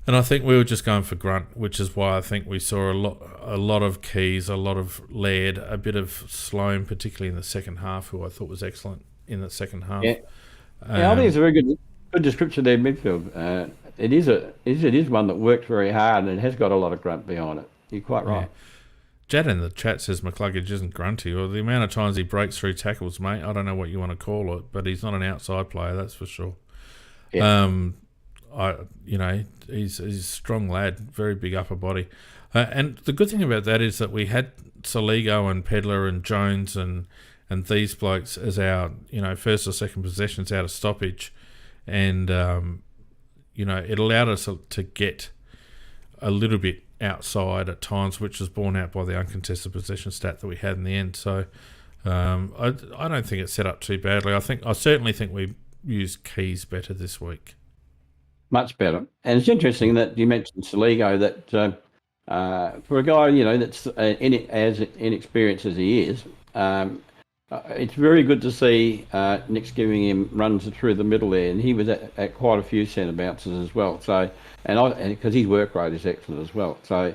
And I think we were just going for grunt, which is why I think we saw a lot of Keys, a lot of Laird, a bit of Sloan, particularly in the second half, who I thought was excellent in the second half. Yeah, I think it's a very good description of their midfield. It is one that works very hard and it has got a lot of grunt behind it. You're quite right. Yeah. Jad in the chat says McCluggage isn't grunty, or the amount of times he breaks through tackles, mate. I don't know what you want to call it, but he's not an outside player, that's for sure. Yeah. He's a strong lad, very big upper body. And the good thing about that is that we had Saligo and Pedler and Jones and these blokes as our, first or second possessions out of stoppage. And, it allowed us to get a little bit outside at times, which was borne out by the uncontested possession stat that we had in the end. So I don't think it's set up too badly. I certainly think we used Keys better this week. Much better. And it's interesting that you mentioned Saligo, that for a guy, that's as inexperienced as he is, it's very good to see Nick's giving him runs through the middle there, and he was at quite a few centre bounces as well. So, and because his work rate is excellent as well. So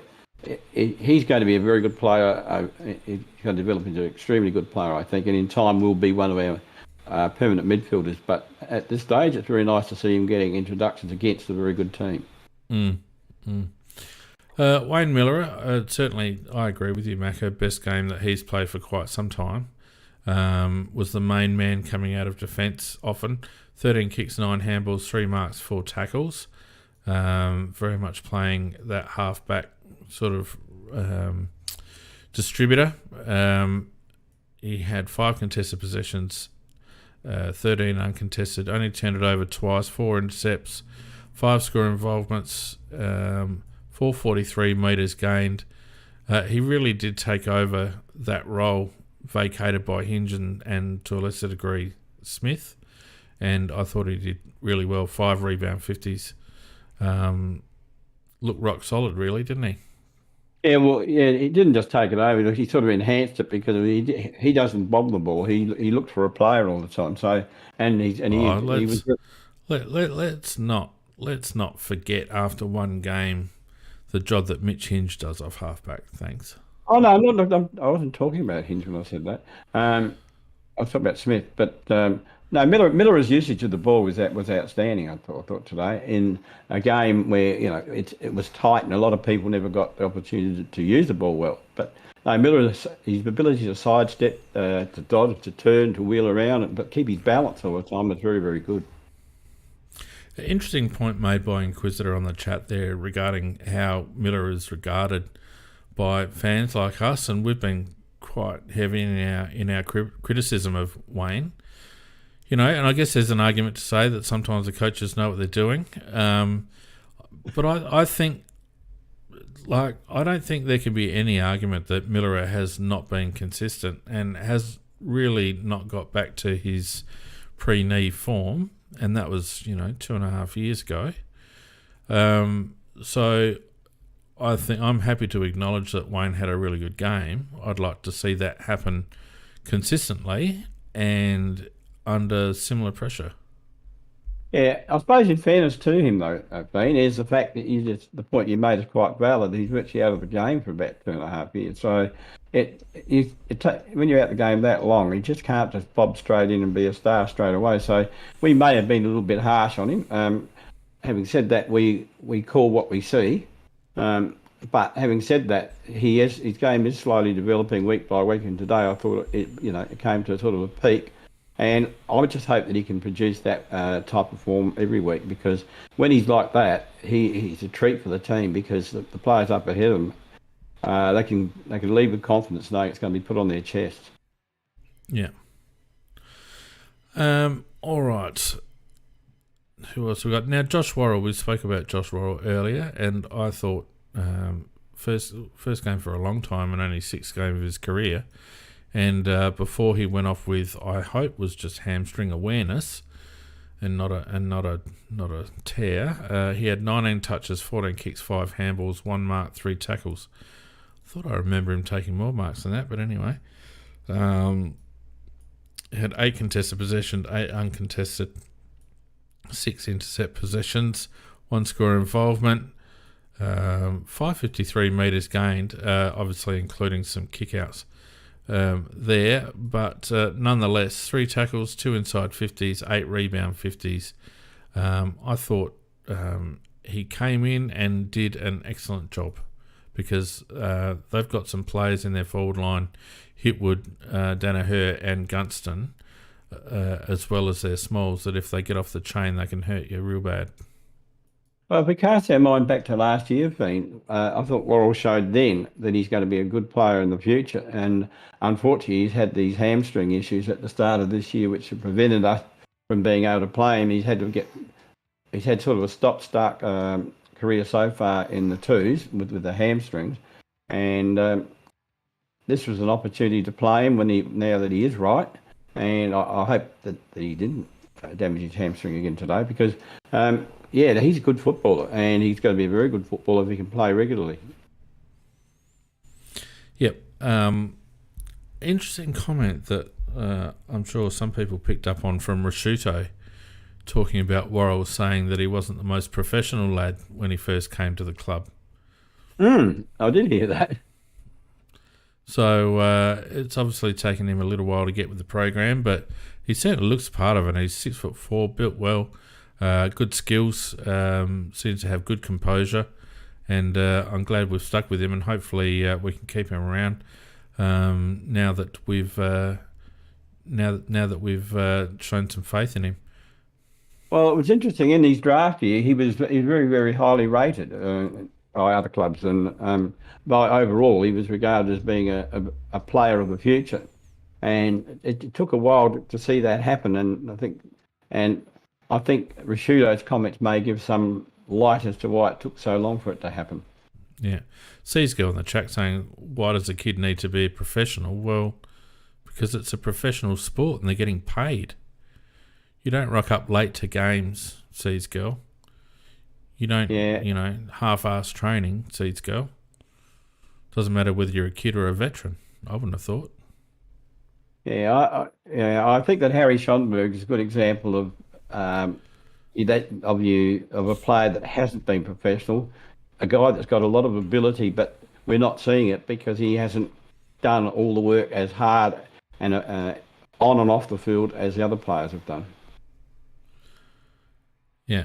he's going to be a very good player. He's going to develop into an extremely good player, I think, and in time will be one of our permanent midfielders. But at this stage, it's very nice to see him getting introductions against a very good team. Wayne Miller, certainly I agree with you, Macca. Best game that he's played for quite some time. Was the main man coming out of defence often. 13 kicks, 9 handballs, 3 marks, 4 tackles. Very much playing that half-back sort of distributor. He had 5 contested possessions, 13 uncontested, only turned it over twice, 4 intercepts, 5 score involvements, 443 metres gained. He really did take over that role vacated by Hinge and to a lesser degree Smith, and I thought he did really well. 5 rebound 50s. Looked rock solid, really, didn't he? Yeah, well, he didn't just take it over. He sort of enhanced it because he doesn't bob the ball. He looked for a player all the time. So let's not forget after one game the job that Mitch Hinge does off halfback. Thanks. Oh no, I wasn't talking about Hinge when I said that. I was talking about Smith, but no, Miller's usage of the ball was outstanding. I thought today in a game where it was tight and a lot of people never got the opportunity to use the ball well. But no, his ability to sidestep, to dodge, to turn, to wheel around, but keep his balance all the time was very, very good. Interesting point made by Inquisitor on the chat there regarding how Miller is regarded by fans like us, and we've been quite heavy in our criticism of Wayne. You know, and I guess there's an argument to say that sometimes the coaches know what they're doing. But I think, like, I don't think there can be any argument that Miller has not been consistent and has really not got back to his pre-knee form, and that was, 2.5 years ago. So I think I'm happy to acknowledge that Wayne had a really good game. I'd like to see that happen consistently and under similar pressure. Yeah, I suppose in fairness to him though, Bean, is the fact that the point you made is quite valid. He's virtually out of the game for about 2.5 years. So when you're out the game that long, you just can't just bob straight in and be a star straight away. So we may have been a little bit harsh on him. Having said that, we call what we see. But having said that, his game is slowly developing week by week. And today I thought it came to a sort of a peak. And I would just hope that he can produce that type of form every week, because when he's like that, he's a treat for the team, because the players up ahead of him, they can leave with confidence knowing it's going to be put on their chest. Yeah. All right. Who else we got? Now, Josh Worrell. We spoke about Josh Worrell earlier, and I thought first game for a long time and only sixth game of his career. And before he went off with, I hope, was just hamstring awareness, and not a tear. He had 19 touches, 14 kicks, 5 handballs, 1 mark, 3 tackles. I thought I remember him taking more marks than that, but anyway. Had 8 contested possessions, 8 uncontested, 6 intercept possessions, 1 score involvement, 553 metres gained, obviously including some kickouts. There, but nonetheless, 3 tackles, 2 inside 50s, 8 rebound 50s. I thought he came in and did an excellent job, because they've got some players in their forward line, Hitwood, Danaher and Gunston, as well as their smalls, that if they get off the chain, they can hurt you real bad. Well, if we cast our mind back to last year, Fiend, I thought Worrell showed then that he's going to be a good player in the future. And unfortunately, he's had these hamstring issues at the start of this year, which have prevented us from being able to play him. He's had sort of a stop-start career so far in the twos with the hamstrings. And this was an opportunity to play him now that he is right. And I hope that he didn't damage his hamstring again today, because he's a good footballer, and he's going to be a very good footballer if he can play regularly. Yep. Interesting comment that I'm sure some people picked up on from Rashuto, talking about Worrell saying that he wasn't the most professional lad when he first came to the club. I did hear that. So it's obviously taken him a little while to get with the program, but he certainly looks part of it. He's 6'4", built well. Good skills, seems to have good composure, and I'm glad we've stuck with him, and hopefully we can keep him around now that we've shown some faith in him. Well, it was interesting in his draft year. He was very, very highly rated by other clubs, and by overall, he was regarded as being a player of the future. And it took a while to see that happen, and I think Rashuto's comments may give some light as to why it took so long for it to happen. Yeah. C's girl in the chat saying, why does a kid need to be a professional? Well, because it's a professional sport and they're getting paid. You don't rock up late to games, C's girl. You don't, half-ass training, C's girl. Doesn't matter whether you're a kid or a veteran, I wouldn't have thought. Yeah, I think that Harry Schonberg is a good example of a player that hasn't been professional, a guy that's got a lot of ability, but we're not seeing it because he hasn't done all the work as hard and on and off the field as the other players have done. Yeah.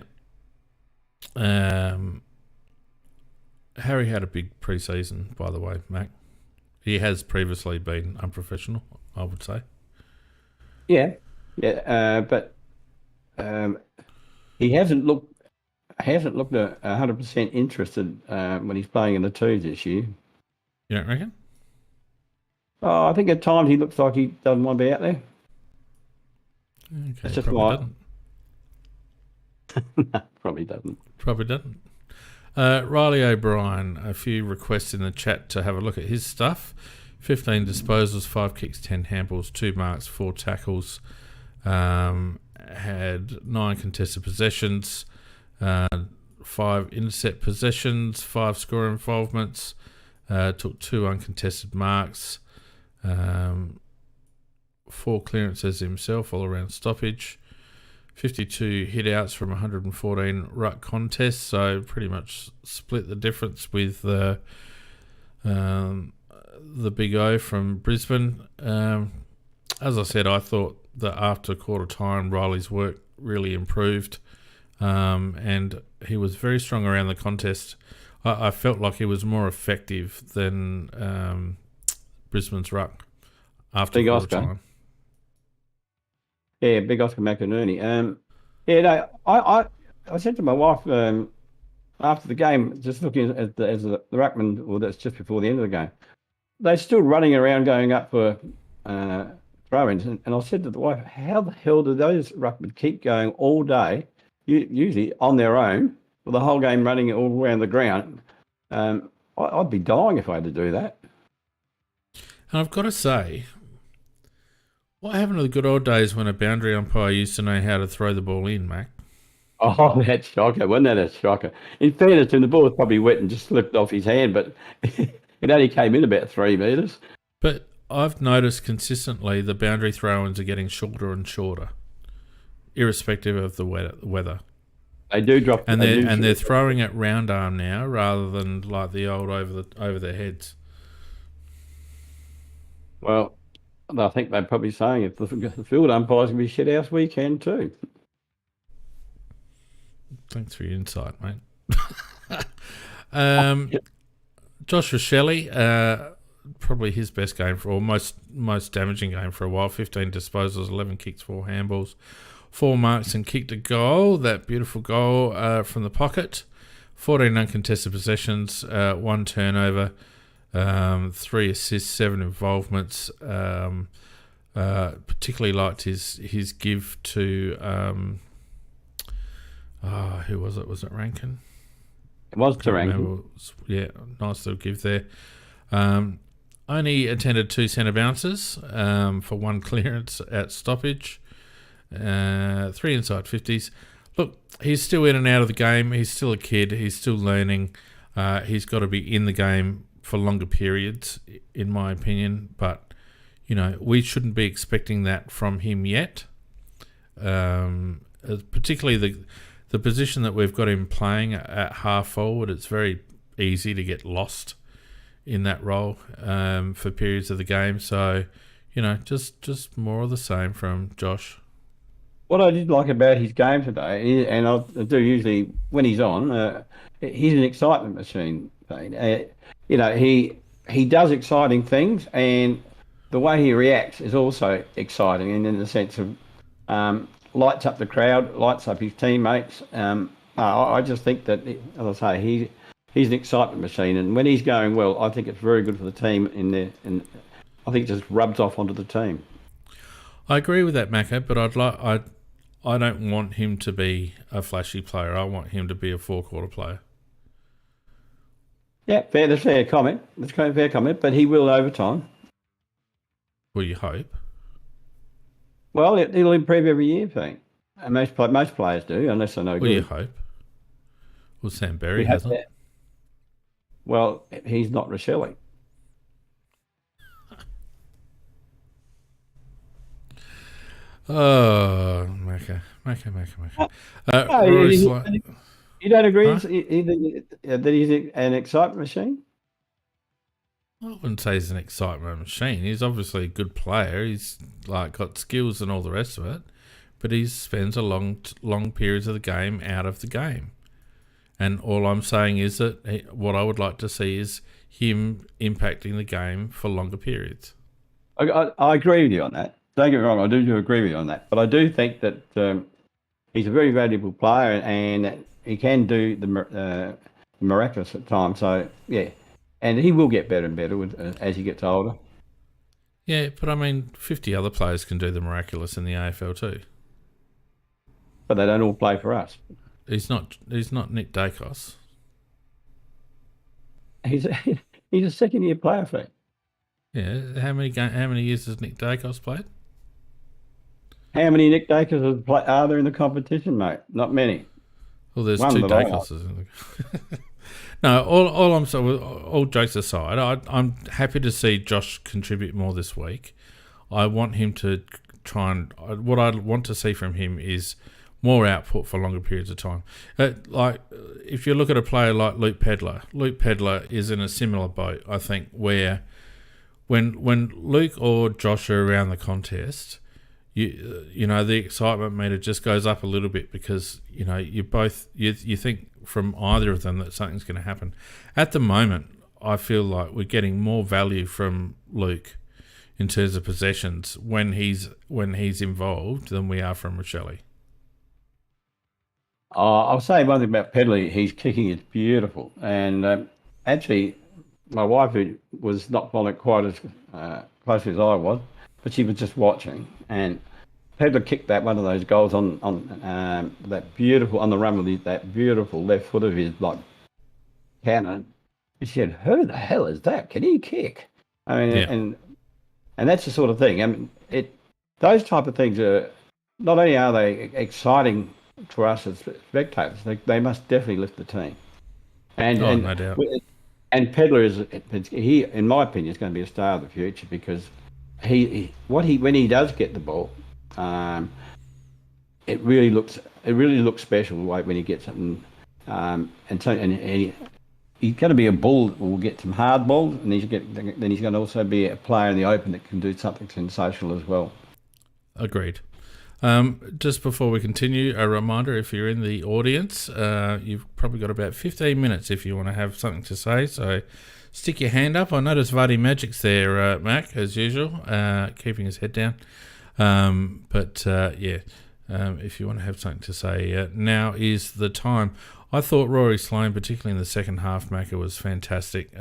Harry had a big pre-season, by the way, Mac. He has previously been unprofessional, I would say. Yeah, but he hasn't looked 100% interested when he's playing in the twos this year. You don't reckon? Oh, I think at times he looks like he doesn't want to be out there. Okay, That's just probably my doesn't. probably doesn't. Probably doesn't. Riley O'Brien, a few requests in the chat to have a look at his stuff. 15 disposals, 5 kicks, 10 handballs, 2 marks, 4 tackles. Had 9 contested possessions, 5 intercept possessions, 5 score involvements, took 2 uncontested marks, 4 clearances himself, all around stoppage, 52 hit outs from 114 ruck contests, so pretty much split the difference with the Big O from Brisbane. As I said, I thought that after quarter time, Riley's work really improved, and he was very strong around the contest. I felt like he was more effective than Brisbane's ruck after Big quarter Oscar. time. Yeah, big Oscar McInerney. Yeah, no, I said to my wife after the game, just looking at the ruckman, well, that's just before the end of the game, they're still running around going up for throw-ins, and I said to the wife, how the hell do those ruckmen keep going all day, usually on their own, with the whole game running all around the ground? I'd be dying if I had to do that. And I've got to say, what happened to the good old days when a boundary umpire used to know how to throw the ball in, Mac? Oh, that shocker. Wasn't that a shocker? In fairness, the ball was probably wet and just slipped off his hand, but it only came in about 3 metres. But I've noticed consistently the boundary throw-ins are getting shorter and shorter, irrespective of the weather. They do drop, and they're throwing it round arm now rather than like the old over their heads. Well, I think they're probably saying if the field umpires can be shit house, we can too. Thanks for your insight, mate. Josh Rochelle, probably his best game or most damaging game for a while. 15 disposals, 11 kicks, 4 handballs, 4 marks and kicked a goal. That beautiful goal from the pocket. 14 uncontested possessions, 1 turnover, 3 assists, 7 involvements. Particularly liked his give to who was it? Was it Rankin? It was to Rankin. Yeah, nice little give there. Only attended 2 centre bounces for 1 clearance at stoppage. 3 inside 50s. Look, he's still in and out of the game. He's still a kid. He's still learning. He's got to be in the game for longer periods, in my opinion. But, we shouldn't be expecting that from him yet. Particularly the position that we've got him playing at half forward, it's very easy to get lost in that role for periods of the game. So, just more of the same from Josh. What I did like about his game today, and I do usually when he's on, he's an excitement machine. He does exciting things, and the way he reacts is also exciting, and in the sense of lights up the crowd, lights up his teammates. I just think that, as I say, he's an excitement machine, and when he's going well, I think it's very good for the team in there, and I think it just rubs off onto the team. I agree with that, Macca, but I don't want him to be a flashy player. I want him to be a 4-quarter player. Yeah, that's fair comment. That's a fair comment, but he will over time. Well, you hope. Well, it'll improve every year, Pete. And most players do, unless they're no good. Well, you hope. Well, Sam Berry hasn't. Well, he's not Rochelle. Oh, Macca. You don't agree that he's an excitement machine? I wouldn't say he's an excitement machine. He's obviously a good player. He's got skills and all the rest of it, but he spends a long periods of the game out of the game. And all I'm saying is that what I would like to see is him impacting the game for longer periods. I agree with you on that. Don't get me wrong, I do agree with you on that. But I do think that he's a very valuable player, and he can do the miraculous at times. So yeah, and he will get better and better as he gets older. Yeah, but I mean, 50 other players can do the miraculous in the AFL too. But they don't all play for us. He's not Nick Dacos. He's a, he's a second-year player for him. Yeah, how many years has Nick Dacos played? How many Nick Dacos are there in the competition, mate? Not many. Well, there's One two that I Dacoses. No, all I'm saying, all jokes aside, I'm happy to see Josh contribute more this week. I want him to try and what I want to see from him is more output for longer periods of time. Like if you look at a player like Luke Pedler is in a similar boat, I think, where when Luke or Josh are around the contest, you know the excitement meter just goes up a little bit because you know you think from either of them that something's going to happen. At the moment, I feel like we're getting more value from Luke in terms of possessions when he's involved than we are from Rochelle. I'll say one thing about Pedley. His kicking is beautiful, and actually, my wife, who was not following quite as closely as I was, but she was just watching, and Pedler kicked one of those goals on that beautiful on the run with that beautiful left foot of his, like cannon. And she said, "Who the hell is that? Can he kick?" I mean, Yeah. and that's the sort of thing. I mean, those type of things are not only are they exciting for us as spectators, they must definitely lift the team. And No doubt. And Pedler he, in my opinion, is going to be a star of the future because when he does get the ball, it really looks special like when he gets it, and he's going to be a bull that will get some hard balls, and he's going to also be a player in the open that can do something sensational as well. Agreed. Just before we continue, a reminder, if you're in the audience, you've probably got about 15 minutes if you want to have something to say, so stick your hand up. I notice Vardy Magic's there, Mac, as usual, keeping his head down. If you want to have something to say, now is the time. I thought Rory Sloane, particularly in the second half, Macca, was fantastic.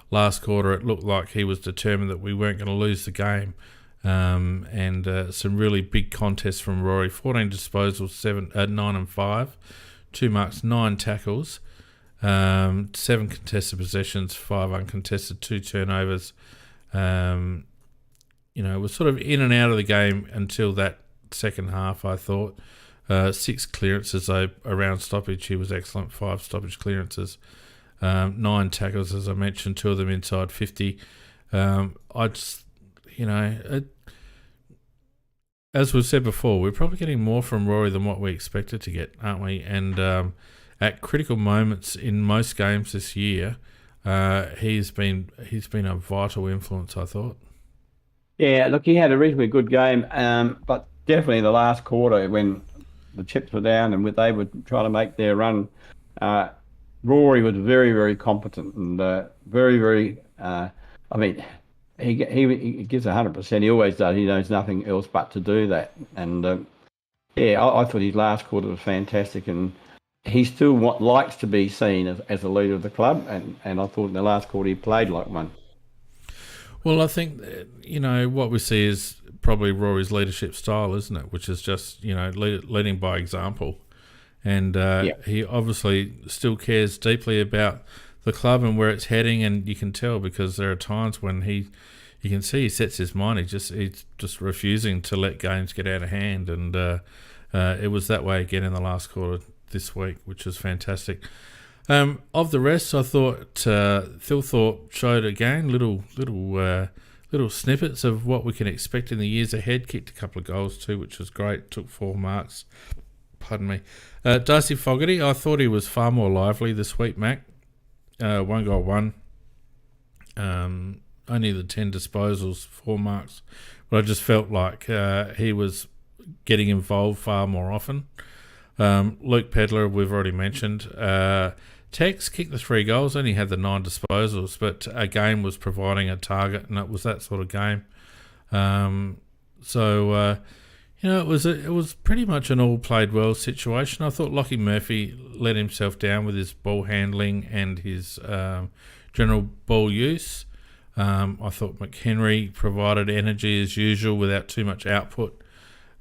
Last quarter, it looked like he was determined that we weren't going to lose the game. And some really big contests from Rory. 14 disposals, 9 and 5, 2 marks, 9 tackles, 7 contested possessions, 5 uncontested, 2 turnovers. Was sort of in and out of the game until that second half, I thought. 6 clearances though around stoppage. He was excellent. 5 stoppage clearances, 9 tackles, as I mentioned, 2 of them inside 50. As we've said before, we're probably getting more from Rory than what we expected to get, aren't we? And at critical moments in most games this year, he's been a vital influence, I thought. Yeah, look, he had a reasonably good game, but definitely the last quarter when the chips were down and they were trying to make their run, Rory was very, very competent and very, very. He gives 100%. He always does. He knows nothing else but to do that. And I thought his last quarter was fantastic, and he still likes to be seen as a leader of the club. And I thought in the last quarter he played like one. Well, I think what we see is probably Rory's leadership style, isn't it? Which is just leading by example, and he obviously still cares deeply about the club and where it's heading, and you can tell because there are times when you can see he sets his mind. He's just refusing to let games get out of hand, and it was that way again in the last quarter this week, which was fantastic. Of the rest, I thought Thilthorpe showed again little snippets of what we can expect in the years ahead. Kicked a couple of goals too, which was great. Took 4 marks. Pardon me. Darcy Fogarty, I thought he was far more lively this week, Mac. 1 goal, 1. Only the 10 disposals, 4 marks. But I just felt like he was getting involved far more often. Luke Pedler, we've already mentioned. Tex kicked the 3 goals, only had the 9 disposals, but again was providing a target, and it was that sort of game. It was pretty much an all played well situation. I thought Lockie Murphy let himself down with his ball handling and his general ball use. I thought McHenry provided energy as usual without too much output,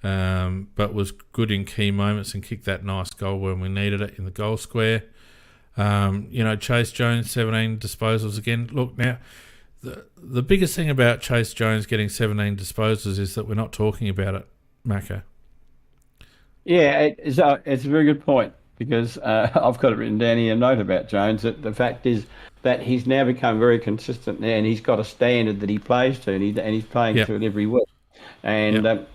but was good in key moments and kicked that nice goal when we needed it in the goal square. Chase Jones, 17 disposals again. Look, now, the biggest thing about Chase Jones getting 17 disposals is that we're not talking about it, Macca. Yeah, it's a very good point because I've got it written down here, a note about Jones, that the fact is that he's now become very consistent now and he's got a standard that he plays to and he's playing to it every week. And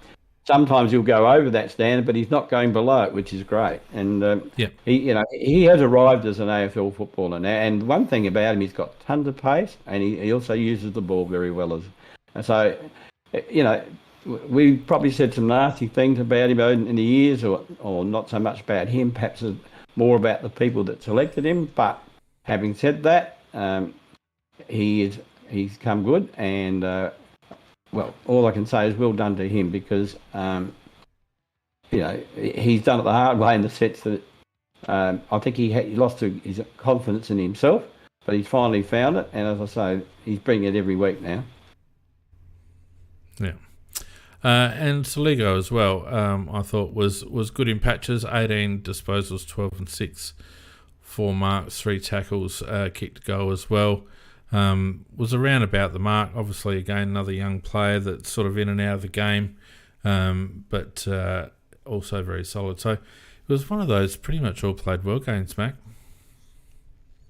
sometimes he'll go over that standard, but he's not going below it, which is great. And he has arrived as an AFL footballer now. And one thing about him, he's got tons of pace, and he also uses the ball very well. And so, we probably said some nasty things about him in the years, or not so much about him, perhaps more about the people that selected him. But having said that, he's come good, and all I can say is well done to him because he's done it the hard way in the sense that I think he lost his confidence in himself, but he's finally found it, and as I say, he's bringing it every week now. Yeah. And Saligo as well, I thought was good in patches, 18 disposals, 12 and 6, 4 marks, 3 tackles, kicked goal as well. Was around about the mark. Obviously, again, another young player that's sort of in and out of the game, but also very solid. So it was one of those pretty much all played well games, Mac.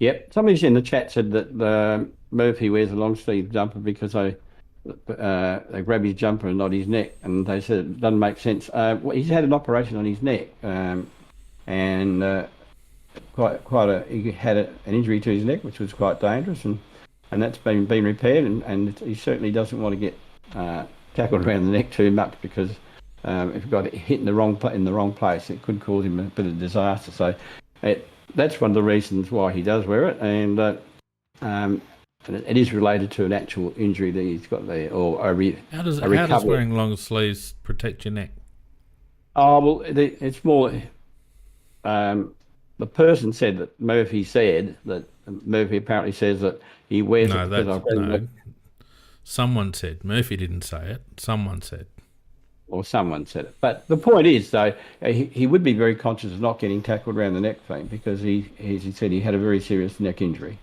Yep. Somebody in the chat said that Murphy wears a long sleeve jumper because they grab his jumper and not his neck, and they said it doesn't make sense. He's had an operation on his neck, and he had an injury to his neck, which was quite dangerous, and that's been repaired, and he certainly doesn't want to get tackled around the neck too much because if he got hit in the wrong place, it could cause him a bit of disaster. So that's one of the reasons why he does wear it, and it is related to an actual injury that he's got there, or how does wearing long sleeves protect your neck? Oh well, it's more. The person said that Murphy apparently says that he wears it because someone said. Murphy didn't say it. Someone said. Or someone said it. But the point is, though, he would be very conscious of not getting tackled around the neck thing because he said he had a very serious neck injury.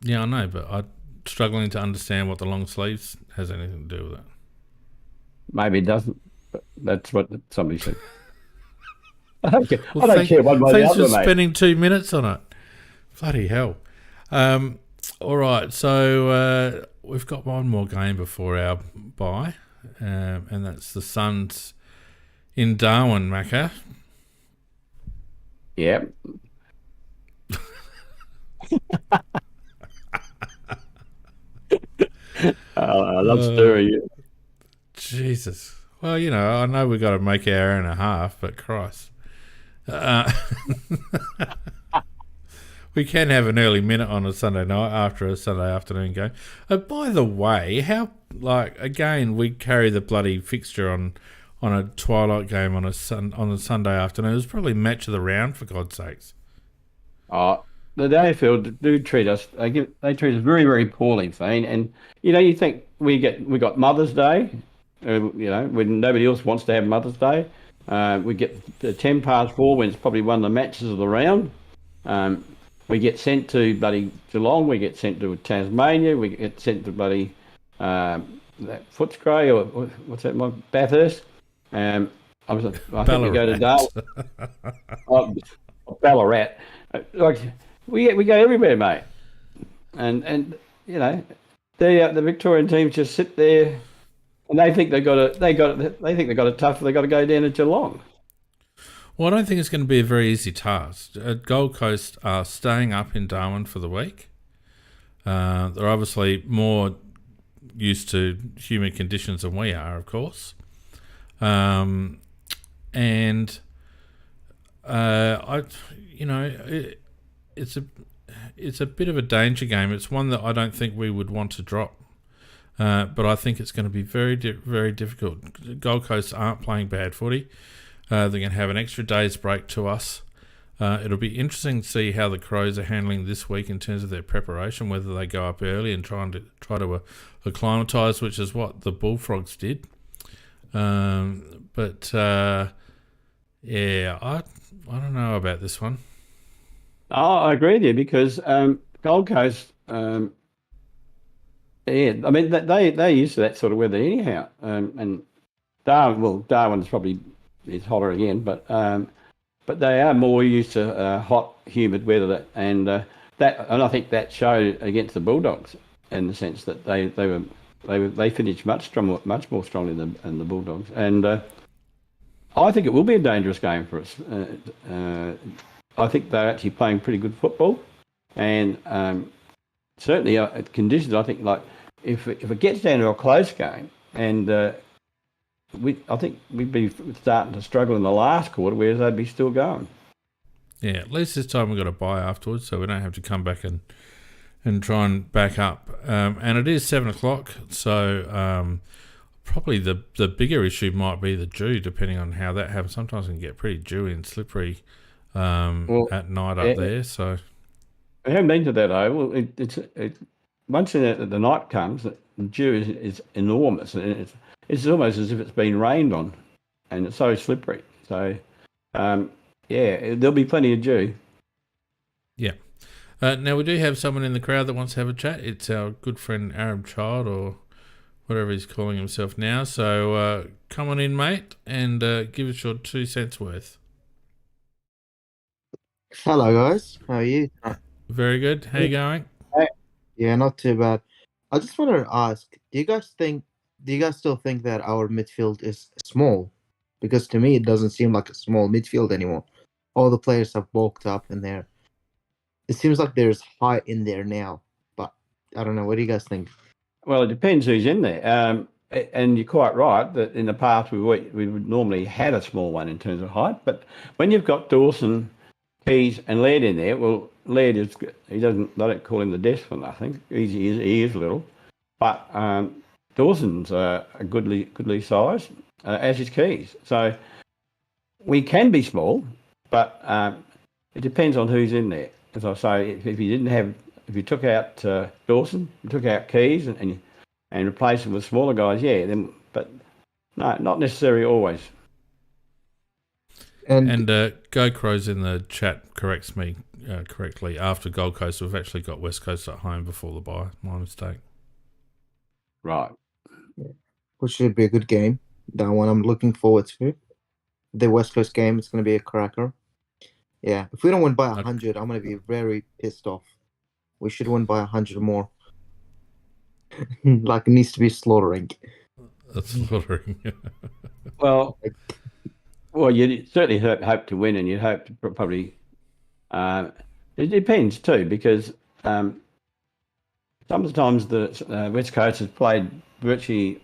Yeah, I know, but I'm struggling to understand what the long sleeves has anything to do with it. Maybe it doesn't, but that's what somebody said. I don't care one way or the other, thanks for spending 2 minutes on it. Bloody hell. All right, so we've got one more game before our bye, and that's the Suns in Darwin, Macca. Yep. I love stirring you. Jesus. Well, I know we've got to make our hour and a half, but Christ. We can have an early minute on a Sunday night after a Sunday afternoon game. By the way, again, we carry the bloody fixture on a twilight game on a Sunday afternoon. It was probably match of the round, for God's sakes. The AFL do treat us. They treat us very, very poorly, Thane. And you think we got Mother's Day, when nobody else wants to have Mother's Day. We get the 4:10 when it's probably one of the matches of the round. We get sent to bloody Geelong. We get sent to Tasmania. We get sent to bloody that Footscray or what's that one? Bathurst. I think we go to Darwin. Ballarat. We go everywhere, mate, and the Victorian teams just sit there, and they think they got it tough. They got to go down to Geelong. Well, I don't think it's going to be a very easy task. Gold Coast are staying up in Darwin for the week. They're obviously more used to humid conditions than we are, of course, it's a bit of a danger game. It's one that I don't think we would want to drop. but I think it's going to be very, very difficult. Gold Coast aren't playing bad footy. They're going to have an extra day's break to us. It'll be interesting to see how the Crows are handling this week in terms of their preparation, whether they go up early and try to acclimatise, which is what the Bullfrogs did. Yeah, I don't know about this one. Oh, I agree with you because Gold Coast, yeah, I mean they're used to that sort of weather anyhow. And Darwin's probably is hotter again, but they are more used to hot, humid weather, and I think that showed against the Bulldogs in the sense that they finished much more strongly than the Bulldogs, and I think it will be a dangerous game for us. I think they're actually playing pretty good football, and certainly at conditions. I think like if it gets down to a close game, and I think we'd be starting to struggle in the last quarter, whereas they'd be still going. Yeah, at least this time we've got a bye afterwards, so we don't have to come back and try and back up. And it is 7 o'clock, so probably the bigger issue might be the dew, depending on how that happens. Sometimes it can get pretty dewy and slippery at night up there. So I haven't been to that oval. Once the night comes, the dew is enormous, and it's almost as if it's been rained on, and it's so slippery. So, there'll be plenty of dew. Yeah. Now, we do have someone in the crowd that wants to have a chat. It's our good friend Arab Child, or whatever he's calling himself now. So, come on in, mate, and give us your 2 cents worth. Hello, guys. How are you? Very good. How you going? Yeah, not too bad. I just wanted to ask, do you guys still think that our midfield is small? Because to me, it doesn't seem like a small midfield anymore. All the players have bulked up in there. It seems like there's height in there now, but I don't know. What do you guys think? Well, it depends who's in there. And you're quite right that in the past we would normally had a small one in terms of height, but when you've got Dawson, Keys, and Laird in there, well, Laird they don't call him the desk for nothing. He is little, but Dawson's a goodly size, as is Keys. So we can be small, but it depends on who's in there. As I say, if you took out Dawson, you took out Keys, and replaced them with smaller guys, but no, not necessarily always. And Go Crows in the chat corrects me correctly. After Gold Coast, we've actually got West Coast at home before the bye. My mistake. Right. which should be a good game. That one I'm looking forward to. The West Coast game, it's going to be a cracker. Yeah, if we don't win by 100, I'm going to be very pissed off. We should win by 100 more. Like, it needs to be slaughtering. That's slaughtering. Well, you certainly hope to win, and you'd hope to probably. It depends too, because sometimes the West Coast has played virtually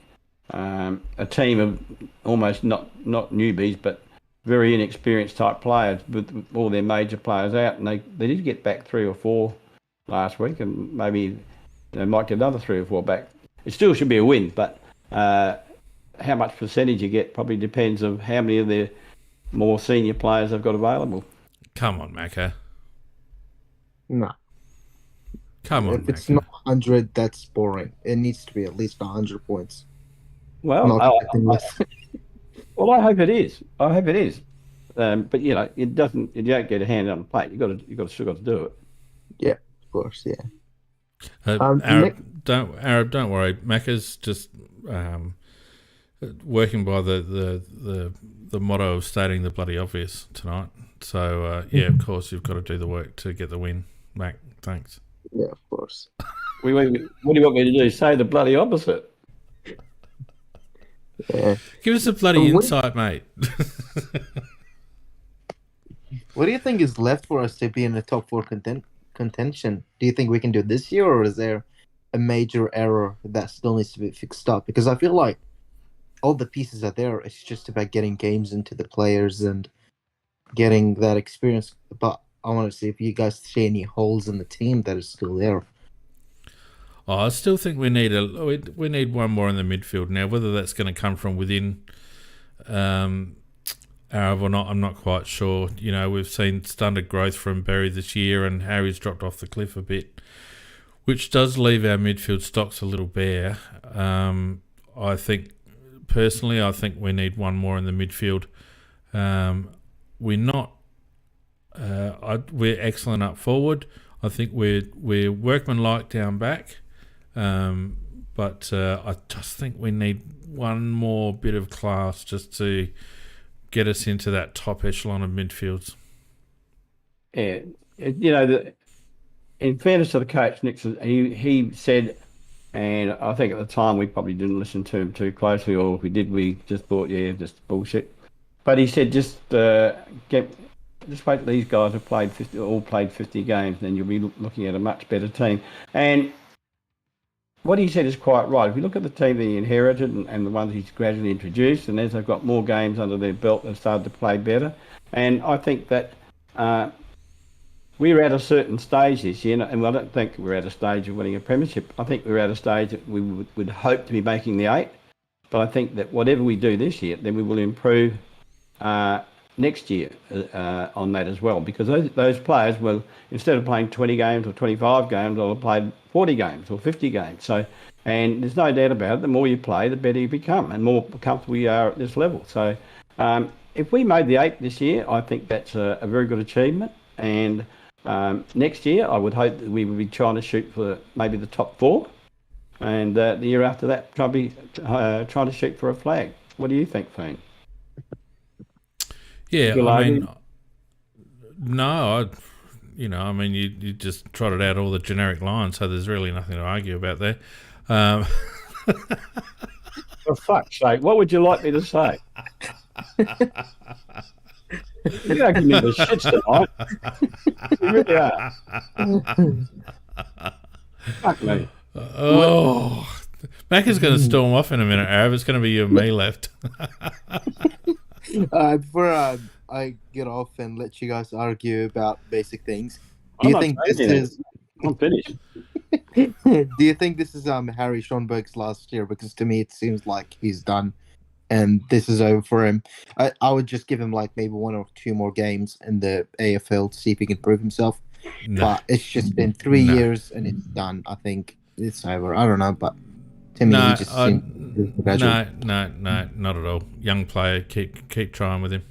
a team of almost not newbies, but very inexperienced type players with all their major players out, and they did get back 3 or 4 last week, and maybe they might get another 3 or 4 back. It still should be a win, but how much percentage you get probably depends on how many of their more senior players they've got available. Come on, Macca. No. Come on, If it's Macca. not 100, that's boring. It needs to be at least 100 points. Well, I hope it is. But you don't get a hand on the plate. You still got to do it. Yeah, of course, yeah. Arab, don't worry. Macca's just working by the motto of stating the bloody obvious tonight. So of course you've got to do the work to get the win, Mac. Thanks. Yeah, of course. What do you want me to do? Say the bloody opposite. Yeah. Give us a bloody insight, mate. What do you think is left for us to be in the top 4 contention? Do you think we can do it this year, or is there a major error that still needs to be fixed up? Because I feel like all the pieces are there. It's just about getting games into the players and getting that experience. But I want to see if you guys see any holes in the team that is still there. Oh, I still think we need one more in the midfield now. Whether that's going to come from within Arab or not, I'm not quite sure. You know, we've seen stunted growth from Berry this year, and Harry's dropped off the cliff a bit, which does leave our midfield stocks a little bare. I think we need one more in the midfield. We're excellent up forward. I think we're workmanlike down back, but I just think we need one more bit of class just to get us into that top echelon of midfields. Yeah, in fairness to the coach, Nixon, he said, and I think at the time we probably didn't listen to him too closely, or if we did, we just thought, yeah, just bullshit. But he said, just wait till these guys have played 50 games, then you'll be looking at a much better team. And what he said is quite right. If you look at the team that he inherited and the ones he's gradually introduced, and as they've got more games under their belt, they've started to play better. And I think that we're at a certain stage this year, and I don't think we're at a stage of winning a premiership. I think we're at a stage that we would hope to be making the 8. But I think that whatever we do this year, then we will improve next year on that as well, because those players will, instead of playing 20 games or 25 games, they'll have played 40 games or 50 games. So, and there's no doubt about it, the more you play, the better you become and more comfortable you are at this level. So if we made the 8 this year, I think that's a very good achievement. And next year, I would hope that we would be trying to shoot for maybe the top 4. And the year after that, probably trying to shoot for a flag. What do you think, Fiend? Yeah, you just trotted out all the generic lines, so there's really nothing to argue about there. For fuck's sake, what would you like me to say? You don't give me the shits tonight. You really are. Fuck me. Oh, Mac is going to storm off in a minute, Arab. It's going to be you and me left. Before I get off and let you guys argue about basic things, do you think this is? I'm finished. Do you think this is Harry Schonberg's last year? Because to me, it seems like he's done, and this is over for him. I would just give him like maybe 1 or 2 more games in the AFL to see if he can prove himself. No. But it's just been 3 years and it's done. I think it's over. I don't know, but to me, he just seems no, not at all. Young player, keep trying with him.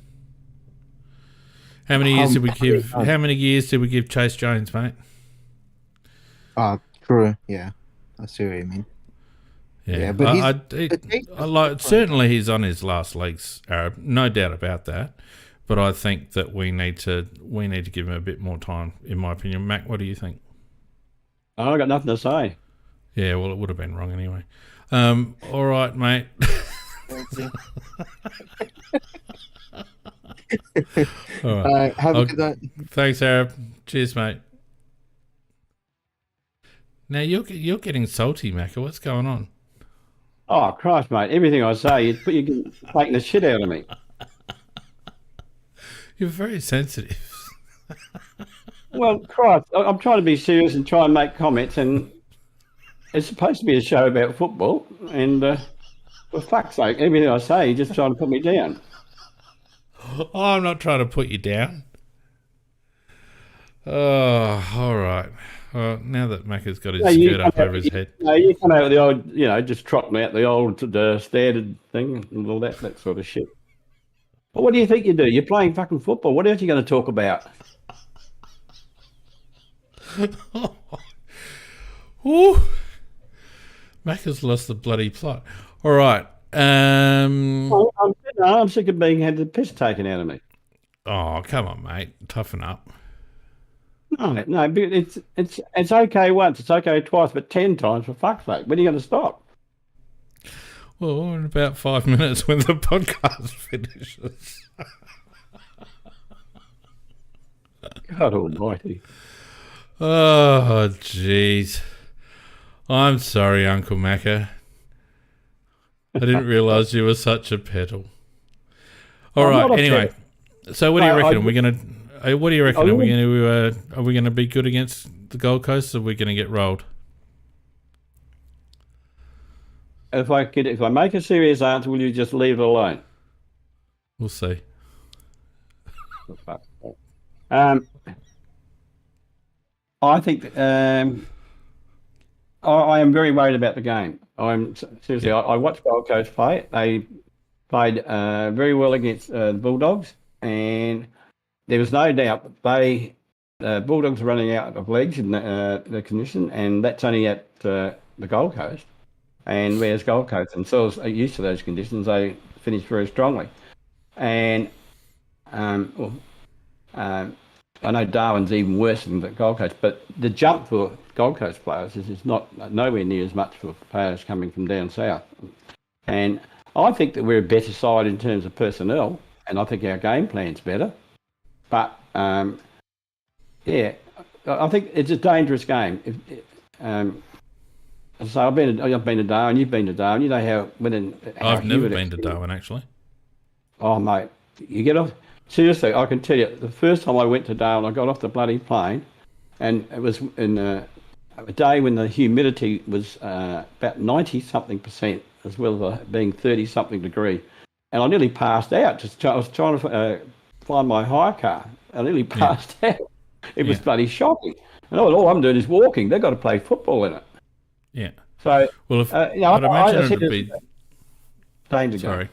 How many years did we give? How many years did we give Chase Jones, mate? True. Yeah, I see what you mean. Yeah, but certainly he's on his last legs, Arab. No doubt about that. But I think that we need to give him a bit more time, in my opinion. Mac, what do you think? I got nothing to say. Yeah, well, it would have been wrong anyway. All right, mate. All right. Have a good night. Thanks, Arab. Cheers, mate. Now you're getting salty, Macca. What's going on? Oh Christ, mate! Everything I say, you're taking the shit out of me. You're very sensitive. Well, Christ, I'm trying to be serious and try and make comments, and it's supposed to be a show about football, and for fuck's sake, everything I say, you're just trying to put me down. Oh, I'm not trying to put you down. Oh, all right. Well, now that Macca's got his skirt up over his head. You come out with the old, just trotting out the old standard thing and all that sort of shit. But what do you think you do? You're playing fucking football. What else are you going to talk about? Ooh. Macca's lost the bloody plot. All right. I'm sick of had the piss taken out of me. Oh, come on, mate. Toughen up. No, but it's okay once, it's okay twice, but 10 times, for fuck's sake. When are you going to stop? Well, in about 5 minutes when the podcast finishes. God almighty. Oh, jeez. I'm sorry, Uncle Macca. I didn't realise you were such a petal. All right. Anyway, so what do you reckon? What do you reckon? Are we going to be good against the Gold Coast, or are we going to get rolled? if I make a serious answer, will you just leave it alone? We'll see. I think I am very worried about the game. Seriously. I watched Gold Coast play. They played very well against the Bulldogs, and there was no doubt that Bulldogs are running out of legs in the condition, and that's only at the Gold Coast. And whereas Gold Coast themselves are used to those conditions, they finished very strongly. And I know Darwin's even worse than the Gold Coast, but the jump for Gold Coast players is not nowhere near as much for players coming from down south. And I think that we're a better side in terms of personnel, and I think our game plan's better. But yeah, I think it's a dangerous game. So I've been to Darwin. You've been to Darwin. You know how I've never been to Darwin, actually. Oh, mate, you get off. Seriously, I can tell you, the first time I went to Darwin, I got off the bloody plane, and it was in a day when the humidity was about 90-something%, as well as being 30-something degree. And I nearly passed out. I was trying to find my hire car. I nearly passed out. It was bloody shocking. And all I'm doing is walking. They've got to play football in it. Yeah. So, well, I'd imagine it'd be danger. Sorry.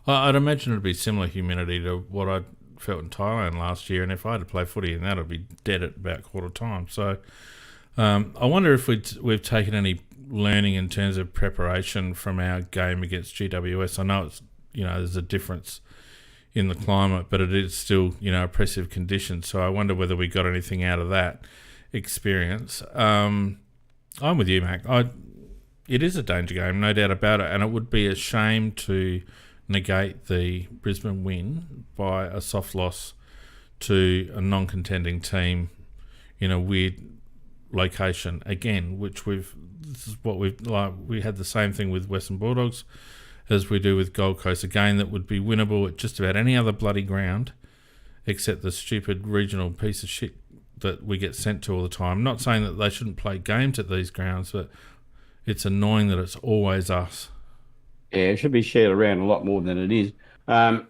I'd imagine it'd be similar humidity to what I felt in Thailand last year, and if I had to play footy in that, I'd be dead at about quarter time. So I wonder if we've taken any learning in terms of preparation from our game against GWS. I know it's there's a difference in the climate, but it is still oppressive conditions. So I wonder whether we got anything out of that experience. I'm with you, Mac. It is a danger game, no doubt about it, and it would be a shame to negate the Brisbane win by a soft loss to a non-contending team in a weird location again, which we had the same thing with Western Bulldogs as we do with Gold Coast, a game that would be winnable at just about any other bloody ground except the stupid regional piece of shit that we get sent to all the time. I'm not saying that they shouldn't play games at these grounds, but it's annoying that it's always us. Yeah, it should be shared around a lot more than it is. I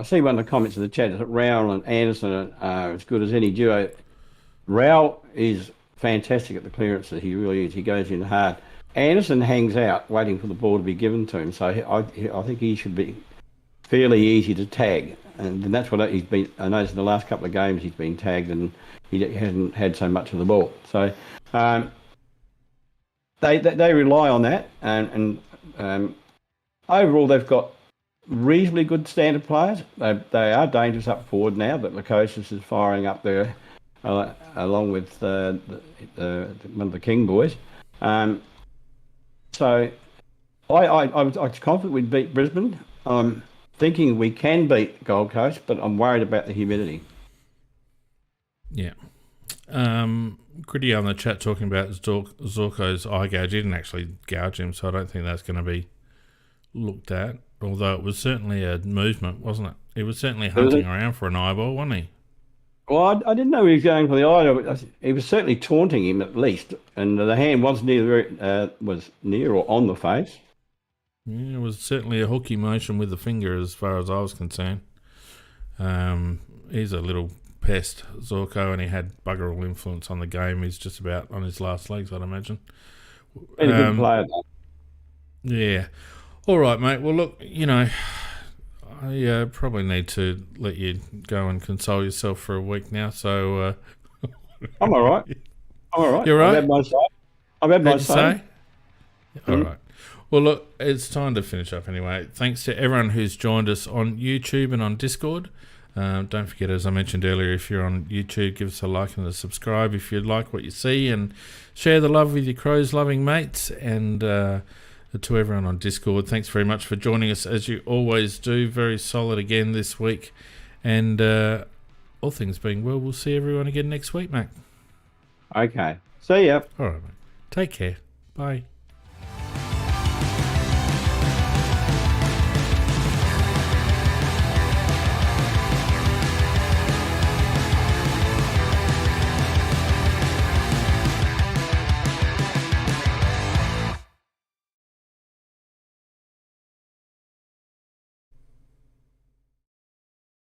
see one of the comments in the chat is that Rowell and Anderson are as good as any duo. Rowell is fantastic at the clearances. He really is. He goes in hard. Anderson hangs out waiting for the ball to be given to him. So I think he should be fairly easy to tag. And that's what he's been. I noticed in the last couple of games he's been tagged and he hasn't had so much of the ball. So they rely on that. And overall, they've got reasonably good standard players. They are dangerous up forward now that Lukosius is firing up there along with one of the King boys. So I was confident we'd beat Brisbane. I'm thinking we can beat Gold Coast, but I'm worried about the humidity. Yeah. Gritty on the chat talking about Zorko's eye gouge. He didn't actually gouge him, so I don't think that's going to be looked at. Although it was certainly a movement, wasn't it? He was certainly hunting around for an eyeball, wasn't he? Well, I didn't know he was going for the eye. He was certainly taunting him at least, and the hand was near or on the face. Yeah, it was certainly a hooky motion with the finger as far as I was concerned. He's a little pest, Zorko, and he had bugger all influence on the game. He's just about on his last legs, I'd imagine. Been a good player, though. Yeah. All right, mate. Well, look, I probably need to let you go and console yourself for a week now. So I'm all right. You're right. I've had my say. All right. Well, look, it's time to finish up anyway. Thanks to everyone who's joined us on YouTube and on Discord. Don't forget, as I mentioned earlier, if you're on YouTube, give us a like and a subscribe if you like what you see, and share the love with your Crows-loving mates. And to everyone on Discord, thanks very much for joining us, as you always do. Very solid again this week. And all things being well, we'll see everyone again next week, Mac. Okay. See ya. All right, mate. Take care. Bye.